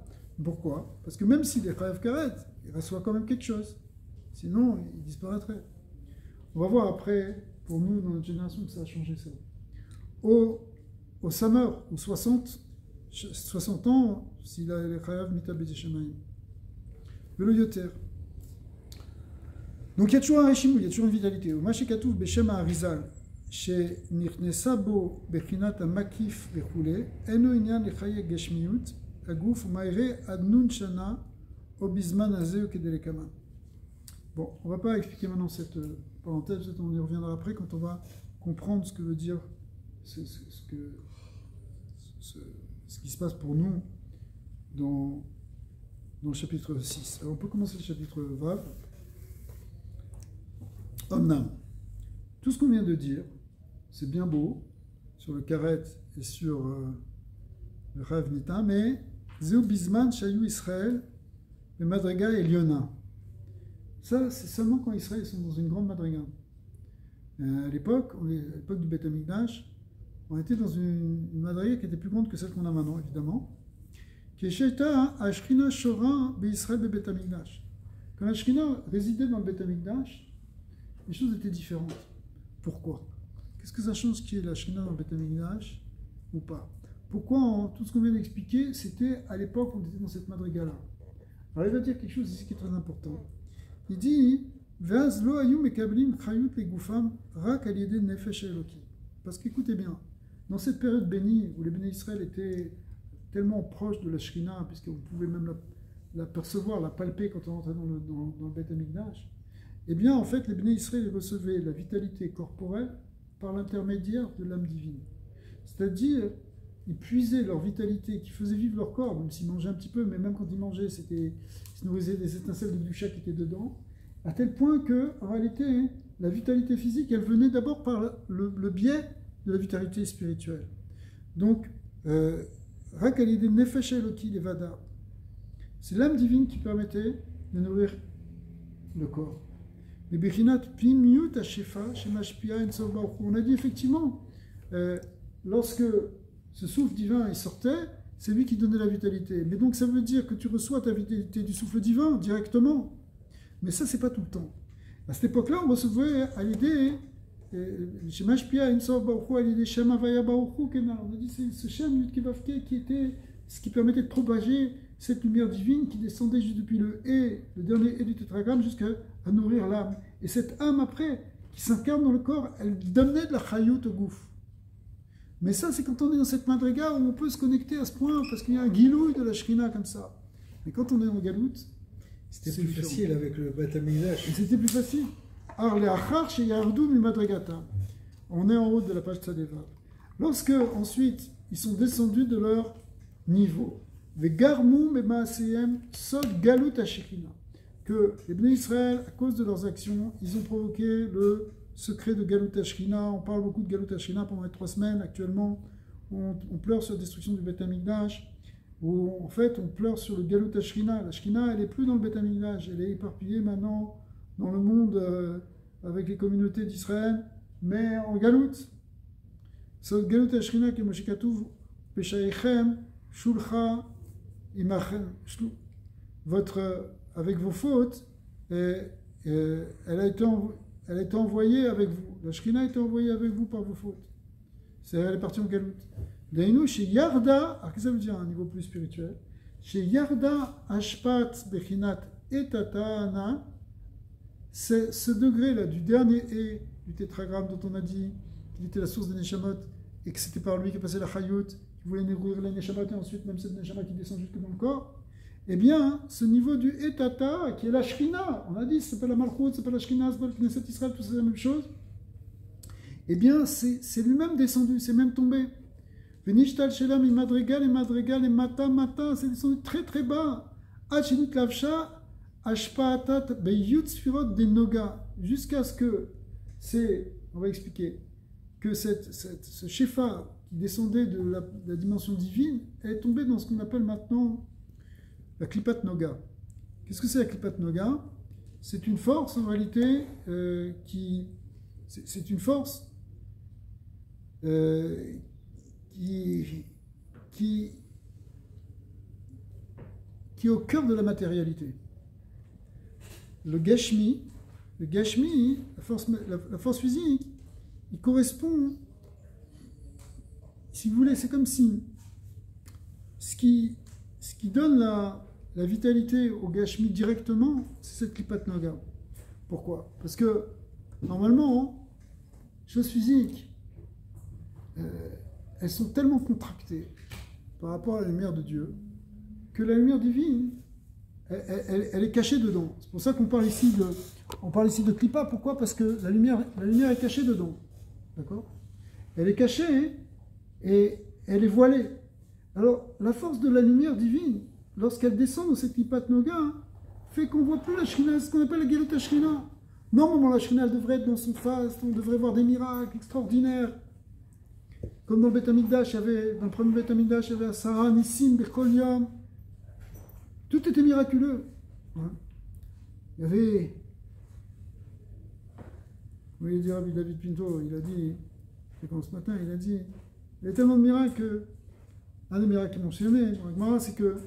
Pourquoi? Parce que même s'il est Chayav Karet, il reçoit quand même quelque chose. Sinon, il disparaîtrait. On va voir après, pour nous, dans notre génération, que ça a changé ça. Au Samer, ou 60 ans, s'il a les Chayav Mita B'Yedei Shamayim. Le Yoter. Donc il y a toujours un Reshimou, il y a toujours une vitalité. Au Mashekatouf Beshem Harizal, chez Nirnesa Bo Bechinat Makif Bechule, Eno Inyan Lechaye Geshmiut, Aguf Maire Adnun Shana, Obizman Azeu Kedelekaman. Bon, on ne va pas expliquer maintenant cette parenthèse, peut-être on y reviendra après quand on va comprendre ce que veut dire ce qui se passe pour nous dans le chapitre 6. Alors on peut commencer le chapitre Vav. Omnam. Tout ce qu'on vient de dire, c'est bien beau, sur le karet et sur le Rav Nita, mais Zeu Bisman Shayu Israël, le Madriga et Liona. Ça, c'est seulement quand Israël sont dans une grande Madriga. À l'époque du Beth Amikdash, on était dans une Madriga qui était plus grande que celle qu'on a maintenant, évidemment. Qui est Sheita Ashrina Shora Israël Beth Amikdash. Quand la Shrina résidait dans le Beth Amikdash, les choses étaient différentes. Pourquoi? Qu'est-ce que ça change qui est la Shrina dans le Beth Amikdash ou pas? Pourquoi tout ce qu'on vient d'expliquer, c'était à l'époque où on était dans cette madriga-là. Alors il va dire quelque chose ici qui est très important. Il dit Ve'az lo hayu mekablim chayut legufam rak al yedei nefesh eloki. Parce qu'écoutez bien, dans cette période bénie où les bénis Israël étaient tellement proches de la Shrina, puisque vous pouvez même la percevoir, la palper quand on entrait dans le Beth Amikdash, eh bien en fait les bénis Israël recevaient la vitalité corporelle par l'intermédiaire de l'âme divine. C'est-à-dire, ils puisaient leur vitalité, qui faisait vivre leur corps, même s'ils mangeaient un petit peu, mais même quand ils mangeaient, ils se nourrissaient des étincelles de Gdusha qui étaient dedans, à tel point que, en réalité, la vitalité physique, elle venait d'abord par le biais de la vitalité spirituelle. Donc, Rak al yedei nefesh eloki levada, c'est l'âme divine qui permettait de nourrir le corps. Mais Bechinat pimiyut hashefa shemashpia en sof baruch hu. On a dit effectivement, lorsque ce souffle divin il sortait, c'est lui qui donnait la vitalité. Mais donc ça veut dire que tu reçois ta vitalité du souffle divin directement. Mais ça, c'est pas tout le temps. À cette époque-là, on recevait à l'idée Shemashpia en sof baruch hu à l'idée Shem Havaya baruch hu Kenar. On a dit c'est ce Shem Yud Kevavke qui était ce qui permettait de propager cette lumière divine qui descendait juste depuis le dernier du tétragramme jusqu'à nourrir l'âme. Et cette âme après, qui s'incarne dans le corps, elle donnait de la chayut au gouffre. Mais ça, c'est quand on est dans cette madriga où on peut se connecter à ce point, parce qu'il y a un gilouï de la shrina comme ça. Mais quand on est en galout, c'était plus facile avec le Beth Amikdash. C'était plus facile. Alors, les achar chez Yardou mi madrigata. On est en haut de la page Tzadeva. Lorsque, ensuite, ils sont descendus de leur niveau, Vegarmou memaaseyem sod galut hashekhinah, que les Bnei Israël, à cause de leurs actions, ils ont provoqué le secret de Galut HaShekhinah. On parle beaucoup de Galut HaShekhinah pendant les 3 semaines. Actuellement, on pleure sur la destruction du Beth Amikdash, où en fait, on pleure sur le Galut HaShekhinah. La Shekhinah, elle n'est plus dans le Beth Amikdash, elle est éparpillée maintenant dans le monde avec les communautés d'Israël, mais en Galut. C'est Galut HaShekhinah qui est Moshe Katuv, Peshaïchem, Shulcha, Imachem, avec vos fautes, elle a été envoyée avec vous. La Shekhinah a été envoyée avec vous par vos fautes. Elle est partie en galoute. D'ailleurs, chez Yarda, alors qu'est-ce que ça veut dire à un niveau plus spirituel? Chez Yarda, Ashpat, Bechinat et Tatana, c'est ce degré-là du dernier et du tétragramme dont on a dit qu'il était la source des Neshamot et que c'était par lui que passait la Chayut, qui voulait nourrir les Neshamot et ensuite même cette Neshama qui descend jusque dans le corps. Eh bien, ce niveau du Etata, qui est la Shrina, on a dit, c'est pas la Malchut, c'est pas la Shrina, c'est pas le Knesset Israël, tout c'est la même chose. Eh bien, c'est lui-même descendu, c'est même tombé. Venishtal Shelam, et Madrigal, et Mata, c'est descendu très très bas. Achinut Lavsha, Ashpaatat, Beyut Sfirot des Noga, jusqu'à ce que, on va expliquer, que ce Shefa qui descendait de la dimension divine est tombé dans ce qu'on appelle maintenant la Klipat Noga. Qu'est-ce que c'est la Klipat Noga? C'est une force en réalité c'est une force qui est au cœur de la matérialité. Le Gashmi, la force physique, il correspond, si vous voulez, c'est comme si ce qui donne la vitalité au Gashmi directement, c'est cette Klipat Noga. Pourquoi? Parce que, normalement, choses physiques, elles sont tellement contractées par rapport à la lumière de Dieu, que la lumière divine, elle est cachée dedans. C'est pour ça qu'on parle ici de Klippa. Pourquoi? Parce que la lumière est cachée dedans. D'accord? Elle est cachée et elle est voilée. Alors, la force de la lumière divine, lorsqu'elle descend dans cette Klippat Noga, fait qu'on ne voit plus la Shrina, ce qu'on appelle la Gelut Shrina. Normalement, la Shrina devrait être dans son faste, on devrait voir des miracles extraordinaires. Comme dans le Beth Amikdash, dans le premier Beth Amikdash, il y avait Sarah, Nissim, Birkol Yom. Tout était miraculeux. Ouais. Il y avait... Vous voyez dire Rabbi David Pinto, il a dit, c'est quand ce matin, il a dit, il y a tellement de miracles que, un des miracles qui est mentionné dans la Gemara, c'est que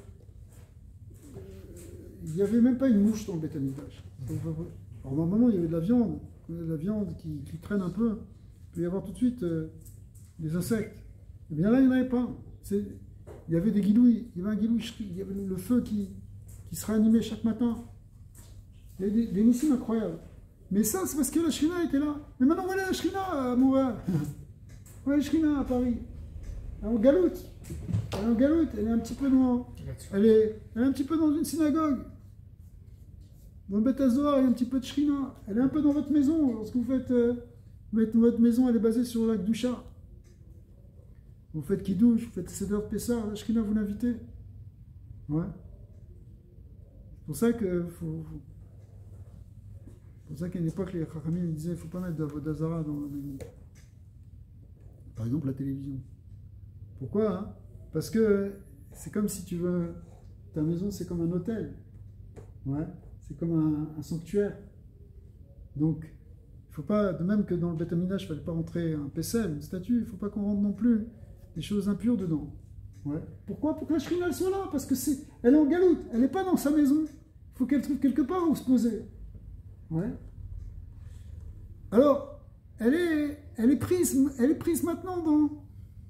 il n'y avait même pas une mouche dans le Beth Amikdash. Alors normalement, il y avait de la viande qui traîne un peu. Il peut y avoir tout de suite des insectes. Et bien là, il n'y en avait pas. Il y avait des guilouis, il y avait un guiloui, il y avait le feu qui sera animé chaque matin. Il y avait des nissim incroyables. Mais ça, c'est parce que la Shrina était là. Mais maintenant, voilà la Shrina à Montréal. Voilà la Shrina à Paris. Elle est en galoute. Elle est un petit peu elle est un petit peu dans une synagogue. Dans le Beth Hazoar, il y a un petit peu de Shrina. Elle est un peu dans votre maison. Lorsque vous faites votre maison, elle est basée sur la Kedusha. Vous faites Kiddush, vous faites Seder Pessah, la Shrina vous l'invitez. Ouais. C'est pour ça que c'est pour ça qu'à une époque, les Chachamim disaient qu'il ne faut pas mettre d'Avodazara dans la maison. Par exemple, la télévision. Pourquoi hein? Parce que c'est comme si tu veux... Ta maison, c'est comme un hôtel. Ouais. C'est comme un sanctuaire. Donc, il ne faut pas... De même que dans le Beth Amikdash, il ne fallait pas rentrer un Pessel, une statue, il ne faut pas qu'on rentre non plus des choses impures dedans. Ouais. Pourquoi? Pour que la Shrina soit là. Parce que elle est en galoute. Elle n'est pas dans sa maison. Il faut qu'elle trouve quelque part où se poser. Ouais. Alors, elle est prise maintenant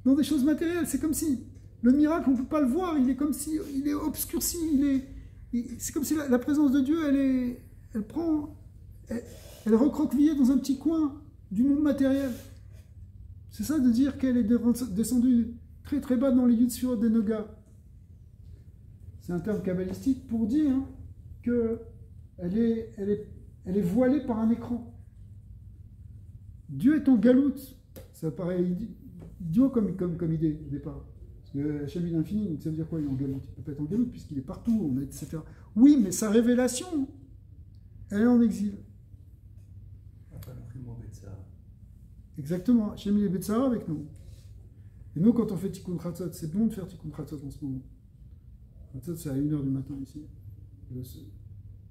dans des choses matérielles. C'est comme si le miracle, on ne peut pas le voir. Il est comme si il est obscurci. C'est comme si la présence de Dieu, elle est recroquevillée dans un petit coin du monde matériel. C'est ça de dire qu'elle est descendue très très bas dans les Yud Sfirot des Noga. C'est un terme kabbalistique pour dire que elle est voilée par un écran. Dieu est en galoute. Ça paraît idiot comme idée au départ. Parce que Hachem il est infini, donc ça veut dire quoi? Il est en galoute. Il ne peut pas être en galoute puisqu'il est partout, etc. Oui, mais sa révélation, elle est en exil. Exactement. Hachem il est Betsara avec nous. Et nous, quand on fait Tikkun Chatzot, c'est bon de faire Tikkun Chatzot en ce moment. Chatzot, c'est à 1h du matin ici.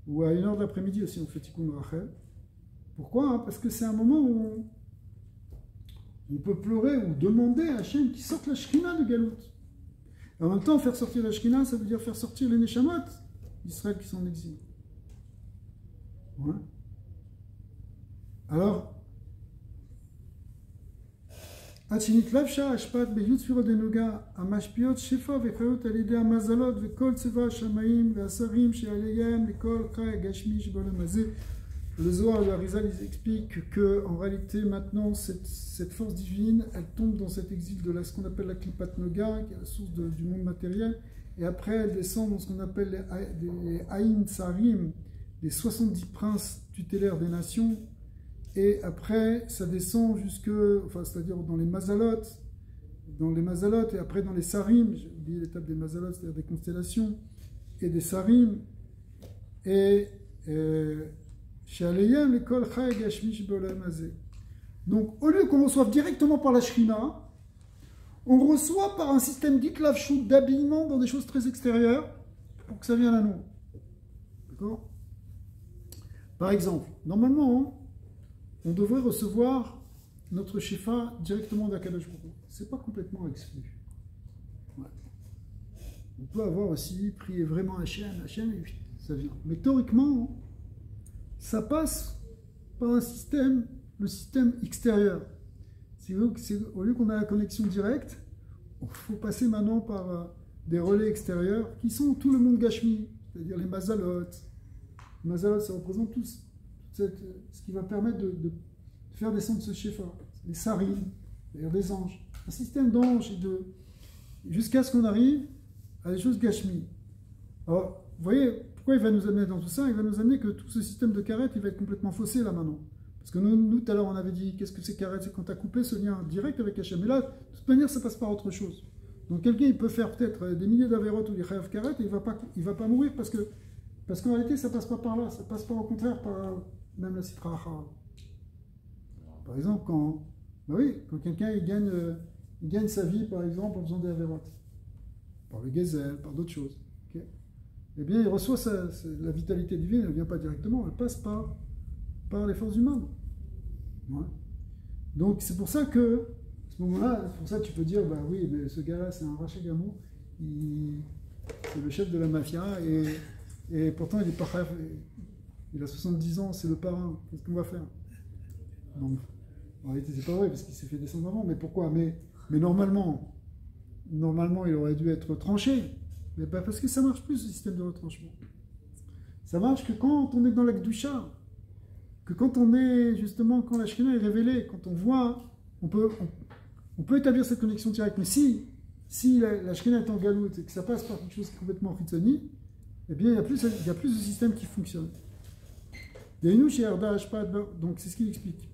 Ou à 1h de l'après-midi aussi, on fait Tikkun Rachel. Pourquoi? Parce que c'est un moment où on peut pleurer ou demander à Hachem qui sorte la Shrina de Galout. En même temps, faire sortir la Shrina, ça veut dire faire sortir les Neshamot d'Israël qui sont en exil. Ouais. Alors, Hachinitlavsha Ashpat Beyut Sfirot Denoga Amashpiot Shefa Vechayot Alidei Amazalot Vekol Tseva Shamaim Vesarim Shealeyem Vekol Chai Gashmi Shbolam Hazeh. Le Zohar et le Arizal, ils expliquent qu'en réalité, maintenant, cette force divine, elle tombe dans cet exil de ce qu'on appelle la Klippat Noga, qui est la source du monde matériel, et après, elle descend dans ce qu'on appelle les Aïn Tsarim, les 70 princes tutélaires des nations, et après, ça descend c'est-à-dire dans les Mazalot, et après dans les Sarim, j'ai oublié l'étape des Mazalot, c'est-à-dire des constellations, et des Sarim, et donc, au lieu qu'on reçoive directement par la Shrina, on reçoit par un système d'itlavshut, d'habillement dans des choses très extérieures, pour que ça vienne à nous. D'accord? Par exemple, normalement, on devrait recevoir notre Shefa directement d'Akadosh Baruch Hu. C'est pas complètement exclu. Ouais. On peut avoir aussi prié vraiment Hachem, et ça vient. Mais théoriquement, ça passe par le système extérieur. Au lieu qu'on a la connexion directe, il faut passer maintenant par des relais extérieurs qui sont tout le monde Gashmi, c'est-à-dire les Mazalot. Les Mazalot, ça représente tout ce qui va permettre de faire descendre ce Shefa. Les Sarim, c'est-à-dire des anges. Un système d'anges jusqu'à ce qu'on arrive à des choses Gashmi. Alors, vous voyez, pourquoi il va nous amener dans tout ça? Il va nous amener que tout ce système de karet, il va être complètement faussé là maintenant. Parce que nous tout à l'heure, on avait dit, qu'est-ce que c'est karet? C'est quand tu as coupé ce lien direct avec Hachem. Mais là, de toute manière, ça passe par autre chose. Donc quelqu'un, il peut faire peut-être des milliers d'avérotes ou des chayav karet, et il va pas mourir parce qu'en réalité, ça passe pas par là. Ça passe pas au contraire par même la sitra achara. Par exemple, quand quelqu'un il gagne sa vie, par exemple, en faisant des avérotes, par le gezel, par d'autres choses, okay, eh bien, il reçoit la vitalité divine, elle ne vient pas directement, elle passe par les forces humaines. Ouais. Donc, c'est pour ça que, à ce moment-là, c'est pour ça que tu peux dire, bah oui, mais ce gars-là, c'est un rachet gamou, c'est le chef de la mafia, et pourtant, il est pas rêve, il a 70 ans, c'est le parrain, qu'est-ce qu'on va faire? Donc, en réalité, c'est pas vrai, parce qu'il s'est fait descendre avant, mais pourquoi? Mais normalement, il aurait dû être tranché. Mais pas parce que ça marche plus, ce système de retranchement. Ça marche que quand on est dans la Gdusha, que quand on est, justement, quand la Shekhinah est révélée, quand on voit, on peut établir cette connexion directe. Mais si la Shekhinah est en galoute et que ça passe par quelque chose qui est complètement chitzoni, eh bien, il y a plus de système qui fonctionne. Donc, c'est ce qu'il explique.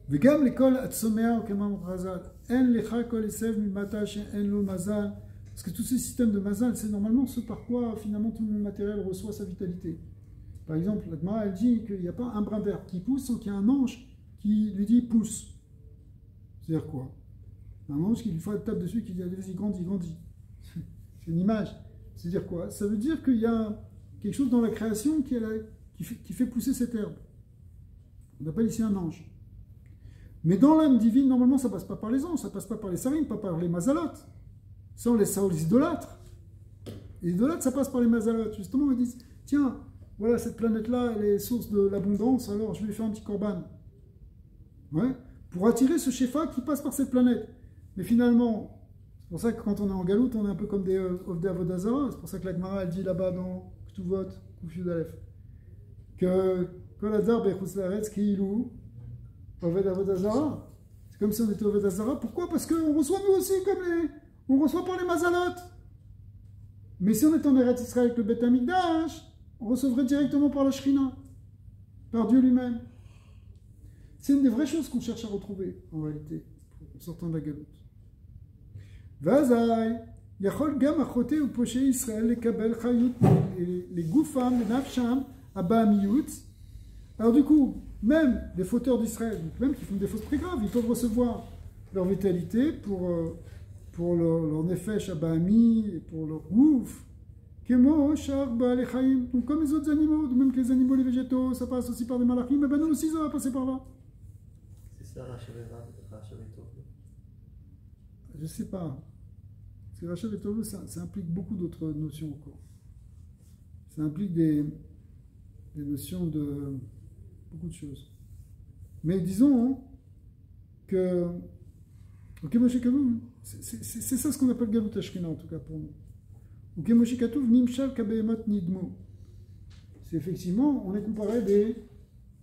וגם לכל הצומח כמאמר חז"ל, אין לך כל עשב ממטה שאין לו מזל, parce que tous ces systèmes de mazal, c'est normalement ce par quoi finalement tout le monde matériel reçoit sa vitalité. Par exemple, la Gemara, elle dit qu'il n'y a pas un brin d'herbe qui pousse sans qu'il y ait un ange qui lui dit pousse. C'est-à-dire quoi? Un ange qui lui fait une tape dessus qui dit allez, vas-y, grandis. C'est une image. C'est-à-dire quoi? Ça veut dire qu'il y a quelque chose dans la création qui fait pousser cette herbe. On appelle ici un ange. Mais dans l'âme divine, normalement, ça ne passe pas par les anges, ça ne passe pas par les sarines, pas par les mazalotes. Ça, on laisse ça aux idolâtres. Les idolâtres, ça passe par les mazalotes. Justement, ils disent, tiens, voilà, cette planète-là, elle est source de l'abondance, alors je vais lui faire un petit korban. Ouais, pour attirer ce shefa qui passe par cette planète. Mais finalement, c'est pour ça que quand on est en galoute, on est un peu comme des Ovdei Avodazara. C'est pour ça que la Gemara, elle dit là-bas dans Ktuvot, Kufyud Aleph, que Kol Hadar Bechutz Laaretz Ki'ilu Oved Avodazara. C'est comme si on était Oved Azara. Pourquoi? Parce qu'on reçoit nous aussi on reçoit par les mazalot. Mais si on était en Eretz Israël avec le Beth Amikdash, on recevrait directement par la Shekhinah, par Dieu lui-même. C'est une des vraies choses qu'on cherche à retrouver, en réalité, en sortant de la galoute. Vazai, Yachol Gam Achoté ou Poché Israël, les Kabel Chayut, les Goufam, les Nafsham, Abba Miyut. Alors du coup, même les fauteurs d'Israël, même qui font des fautes très graves, ils peuvent recevoir leur vitalité pour leur nefesh abami et pour leur gouf. Donc comme les autres animaux, même que les animaux, les végétaux, ça passe aussi par des malachim, mais ben nous aussi ça va passer par là. C'est ça, Rachav et Tov. Je sais pas. Parce que Rachav et Tov, ça implique beaucoup d'autres notions encore. Ça implique des notions de beaucoup de choses. Mais disons que c'est ça ce qu'on appelle Galut Ashkina en tout cas pour nous. C'est effectivement, on est comparé des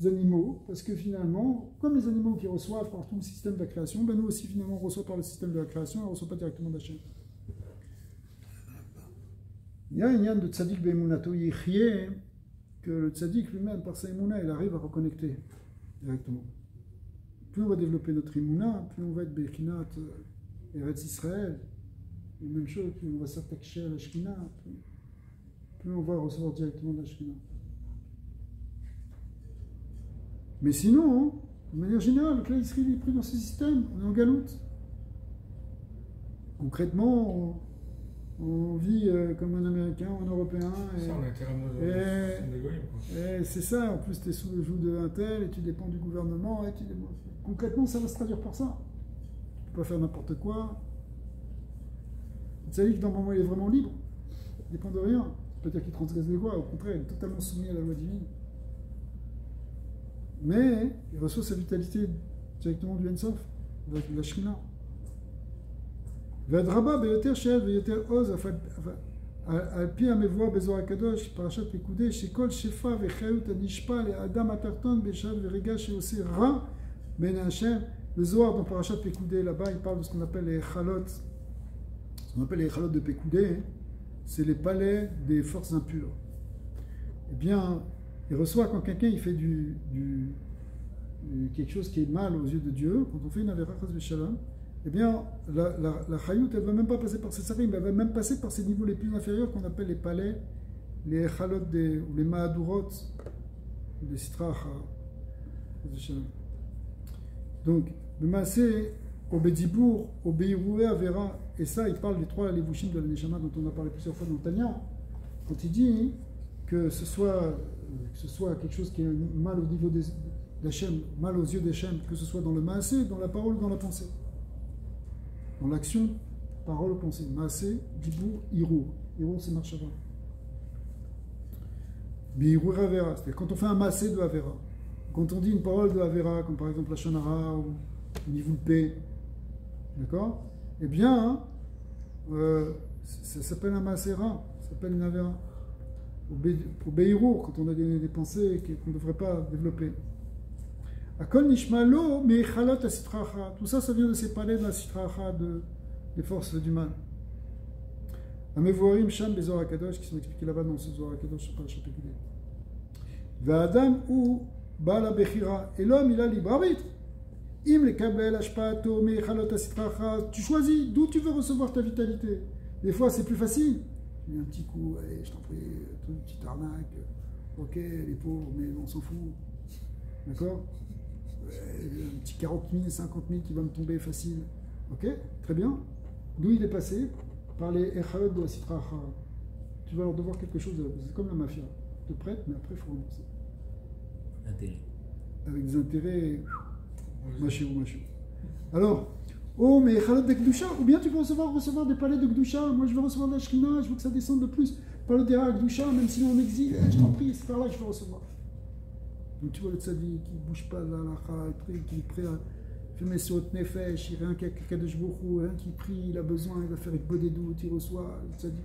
animaux, parce que finalement, comme les animaux qui reçoivent par tout le système de la création, ben nous aussi finalement on reçoit par le système de la création, on ne reçoit pas directement d'Hachem. Il y a un yan de Tzadik Be'emunato Yichye, que le Tzadik lui-même, par sa Emouna, il arrive à reconnecter directement. Plus on va développer notre Emouna, plus on va être Bechinat Eretz Israël, la même chose, plus on va s'attacher à la Shekhinah, plus on va recevoir directement de la Shekhinah. Mais sinon, de manière générale, le clan Israël est pris dans ce système, on est en galoute. Concrètement, on vit comme un Américain, un Européen. Ça, on a été et c'est ça, en plus tu es sous le joug d'un tel et tu dépends du gouvernement. Concrètement, ça va se traduire par ça. Tu ne peux pas faire n'importe quoi. Ça dit que dans le moment il est vraiment libre, il ne dépend de rien. Ça peut dire qu'il transgresse les lois, au contraire, il est totalement soumis à la loi divine. Mais il reçoit sa vitalité directement du Ensof, avec la Shekhinah. והדרבה ביותר שאל ויותר עוז על פי המבואר בזוהר הקדוש פרשת פקודי שכל שפע וחיות הנשפע לאדם התחתון בשעת ורגע שעושה רע בין השם. Le Zohar dans Parashat Pekoudé, là-bas, il parle de ce qu'on appelle les chalot, de Pekoudé, c'est les palais des forces impures. Eh bien, il reçoit quand quelqu'un il fait quelque chose qui est mal aux yeux de Dieu, quand on fait une avéra chas v'shalom, eh bien, la chayout, elle ne va même pas passer par ces sarim, elle va même passer par ces niveaux les plus inférieurs qu'on appelle les palais, les echalot ou les mahadurot des sitra chas v'shalom. Donc, le maasé, au Bedibour, au Beiroué Avera, et ça, il parle des trois levushim de la Neshama dont on a parlé plusieurs fois dans le Tanya, quand il dit que ce soit quelque chose qui est mal au niveau d'Hachem, mal aux yeux d'Hachem, que ce soit dans le maasé, dans la parole ou dans la pensée. Dans l'action, parole ou pensée. Maasé, Dibour, Hirour. Hirour, c'est Marshava. Beiroué Avera, c'est-à-dire quand on fait un maasé de Avera, quand on dit une parole de Avera, comme par exemple la Shonara ou Nivulpe, d'accord? Eh bien, ça s'appelle un Maasera, ça s'appelle une Avera. Au Beirou, quand on a des pensées qu'on ne devrait pas développer. Akol Nishmalo, mais Chalot Asitracha. Tout ça, ça vient de ces palais de la Sitracha, des forces du mal. Amevorim Sham Bezor Akadosh, qui sont expliqués là-bas dans ce Zohar Akadosh, sur le chapitre. Va'adam ou Bala Bechira. Et l'homme, il a libre arbitre. Im le kabel ashpato me chalot asitracha. Tu choisis d'où tu veux recevoir ta vitalité. Des fois, c'est plus facile. Tu mets un petit coup, allez, je t'en prie, une petite arnaque. Ok, les pauvres, mais on s'en fout. D'accord? Un petit 40 000, 50 000 qui va me tomber facile. Ok, très bien. D'où il est passé? Par les echalot de la sitracha. Tu vas leur devoir quelque chose. C'est comme la mafia. Tu te prêtes, mais après, il faut rembourser. Intérêt. Avec des intérêts. Machou. Alors, oh, mais Chalot de Gdusha, ou bien tu peux recevoir des palais de Gdusha. Moi, je veux recevoir de la Shrina, je veux que ça descende de plus. Palais de Gdusha, même si on exile, je t'en prie, c'est par là que je veux recevoir. Donc, tu vois le tzadi qui ne bouge pas de la qui est prêt à faire mes sauts de nefesh, il rien qu'à Kadosh Bourou, rien qui prie, il a besoin, il va faire avec Bodedou, il reçoit le tzadi.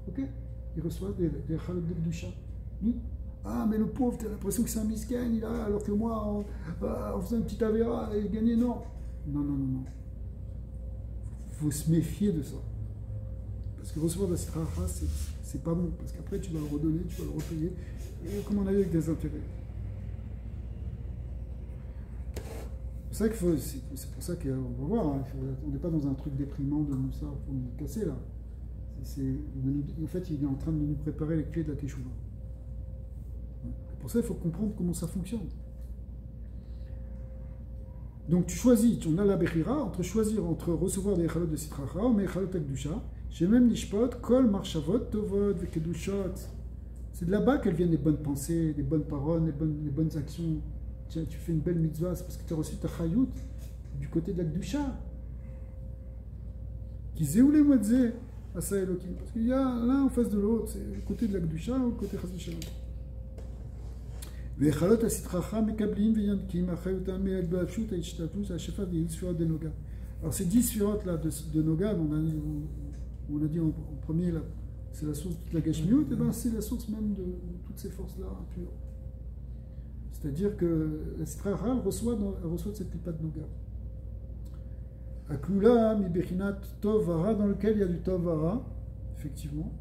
Ok? Il reçoit des Chalot de Gdusha. Ah, mais le pauvre, t'as l'impression que c'est un misken, il a, alors que moi, en faisant une petite avéra, il gagnait, non. Non. Il faut se méfier de ça. Parce que recevoir de la sitracha, c'est pas bon. Parce qu'après, tu vas le redonner, tu vas le repayer. Et comme on a eu avec des intérêts. C'est pour ça qu'on va voir. Hein, on n'est pas dans un truc déprimant de nous ça pour nous casser, là. En fait, il est en train de nous préparer les clés de la Teshuvah. Pour ça, il faut comprendre comment ça fonctionne. Donc, tu choisis, on a la Bechira, entre recevoir des Chalot de Sitracha ou des Chalot Akdusha, chez même Nishpot, Kol, Marshavot, Tovot, Vekedushot. C'est de là-bas qu'elles viennent les bonnes pensées, les bonnes paroles, les bonnes actions. Tu fais une belle mitzvah, c'est parce que tu as reçu ta Chayout du côté de l'Akdusha. Qui zéoulé moedze, Asa Elokim. Parce qu'il y a l'un en face de l'autre, c'est le côté de l'Akdusha ou le côté Chas v'Shalom. Alors ces 10 sphirot là de Noga, on a dit en premier, c'est la source de toute la Gashmiut, et ben c'est la source même de toutes ces forces-là impures. C'est-à-dire que la Sitracha reçoit de cette clipa de Noga. Aklula, mi bechinat tov vara, dans lequel il y a du tov vara, effectivement.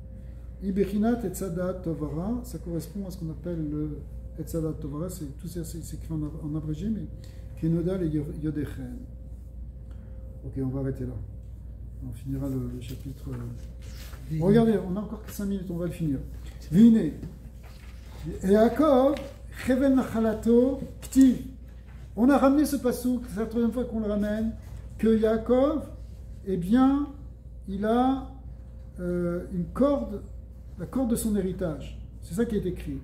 Ibechinat et tzadat tov vara, ça correspond à ce qu'on appelle le Etzadat Tovara, c'est tout ça, c'est écrit en abrégé, mais Kenodal et Yodechen. Ok, on va arrêter là. On finira le chapitre. Regardez, on a encore 5 minutes, on va le finir. Vine. Et Yaakov, Cheven Nachalato, Ktiv. On a ramené ce passouk, c'est la troisième fois qu'on le ramène, que Yaakov, eh bien, il a une corde, la corde de son héritage. C'est ça qui est écrit.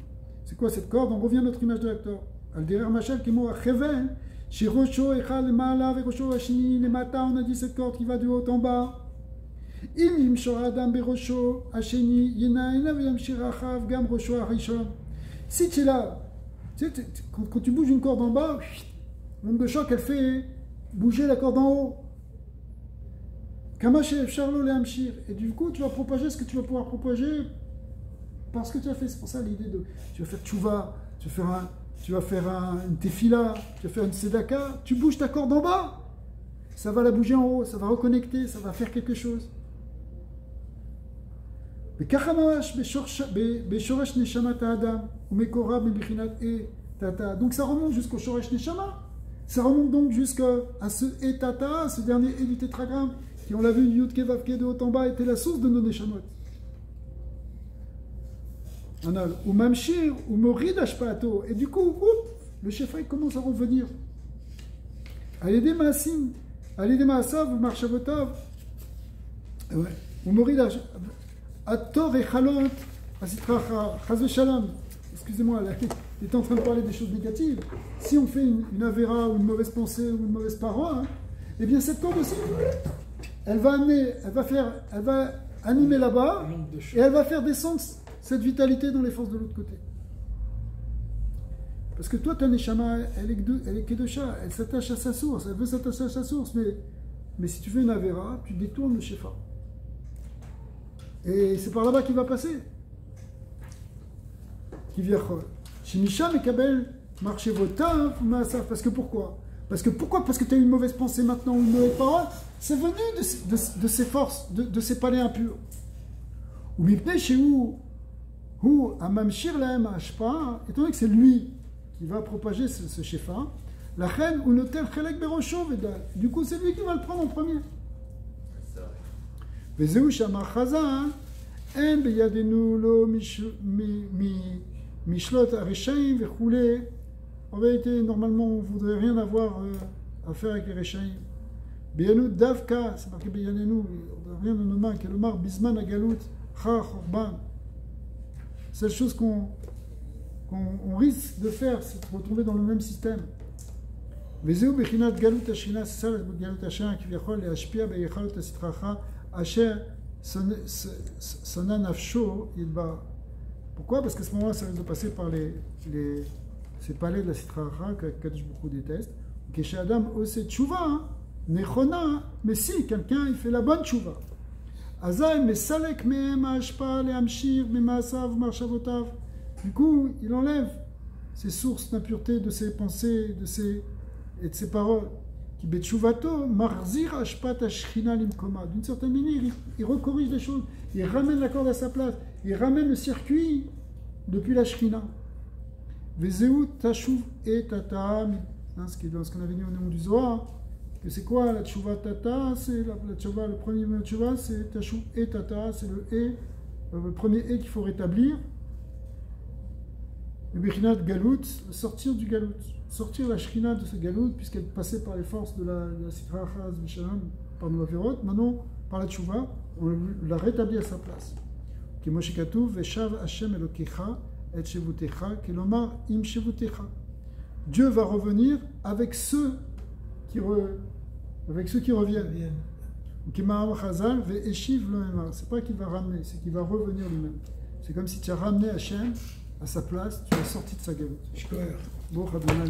C'est quoi cette corde? On revient à notre image de l'acteur. Al-Derer Machal qui m'a Cheven, chez Rocho, Echal, Maala, Rocho, Hashini, Lemata, on a dit cette corde qui va du haut en bas. Im Shoradam, Berocho, Hashini, Yenaina, Vayam Shirachav, Gam, Rocho, Harishon. Si tu es là, quand tu bouges une corde en bas, l'onde de choc, elle fait bouger la corde en haut. Kamachev, Charlo, Lehamshir. Et du coup, tu vas propager ce que tu vas pouvoir propager. Parce que tu as fait, c'est pour ça l'idée de. Tu vas faire tchouva, tu vas faire une tefila, tu vas faire une sedaka, tu bouges ta corde en bas, ça va la bouger en haut, ça va reconnecter, ça va faire quelque chose. וככה ממש בשורש נשמת האדם, ומקורה בבחינת תתא. Donc ça remonte jusqu'au shoresh neshama. Ça remonte donc jusqu'à ce etata, ce dernier et du tétragramme, qui on l'a vu, Yud Kevav Ke de haut en bas, était la source de nos neshamot. Ou mamshir, ou morid ashpaato. Et du coup, le shefa commence à revenir. Allez maasim, allez maasav, ou marshavotav. Ou morid ator et chalot, asitracha, chaz shalom. Excusez-moi, là, il est en train de parler des choses négatives. Si on fait une avéra ou une mauvaise pensée ou une mauvaise parole, eh bien cette corde aussi, elle va animer là-bas et elle va faire descendre cette vitalité dans les forces de l'autre côté. Parce que toi, ta neshama, elle est kedosha, elle s'attache à sa source, elle veut s'attacher à sa source, mais si tu fais une avéra, tu détournes le shefa. Et c'est par là-bas qu'il va passer. Shimisha Mekabel Marchevotav Maasaf. Parce que pourquoi? Parce que tu as une mauvaise pensée maintenant ou une mauvaise parole. C'est venu de ces forces, de ces palais impurs. Ou Mipne Shehu Hu Amamshir Lahem Ashpa. Étant donné que c'est lui qui va propager ce shefa, la reine ou notel Chelek Berosho Vedal. Du coup, c'est lui qui va le prendre en premier. Vezeu Shamar Chazan En Beyadenu Lo Mishlot Areshaim Vechoulé. En vérité, normalement, on ne voudrait rien avoir à faire avec les Reshaim. Beyanu Davka, c'est marqué Beyanenu, on n'a rien de nos mains, Kelomar Bisman Agalut, Cha Chorban. Seule chose qu'on risque de faire, c'est de retrouver dans le même système. Vezeu Bechinat Galut Ashina, c'est ça, Galut Ashina, qui vient les Ashpia, Beyechalot Asitracha, Asher, Sona Nafsho, Yilba. Pourquoi? Parce qu'à ce moment-là, ça risque de passer par ces palais de la Sitracha que Kadosh Baruch Hu déteste. Que chez Adam, c'est tchouva, nechona, mais si quelqu'un il fait la bonne tchouva. Azay, mais salek mehem hashpa le amshir, memaasav, marshavotav. Du coup, il enlève ces sources d'impureté de ses pensées et de ses paroles. Qui betchouvato, marzir hashpat ashchina limkoma. D'une certaine manière, il recorrige les choses, il ramène la corde à sa place, il ramène le circuit depuis la shrina. Vezeu tashuv et tata, ce qu'on avait dit au nom du Zohar, que c'est quoi la tchouva tata? C'est la tchouva, le premier mot de tchouva, c'est tashuv et tata, c'est le premier et qu'il faut rétablir. Le bechinat galout, sortir du galout, sortir la shrina de ce galout, puisqu'elle passait par les forces de la sitracha zvishalam, par nos avérotes, maintenant par la tchouva, on l'a rétabli à sa place. Ki Moshe Katuv, Veshav Hashem Elokecha, Et Shevutecha, Kelomar Im Shevutecha. Dieu va revenir avec ceux qui reviennent. C'est pas qu'il va ramener, c'est qu'il va revenir lui-même. C'est comme si tu as ramené Hachem à sa place, tu l'as sorti de sa galoute. Bon, Amen.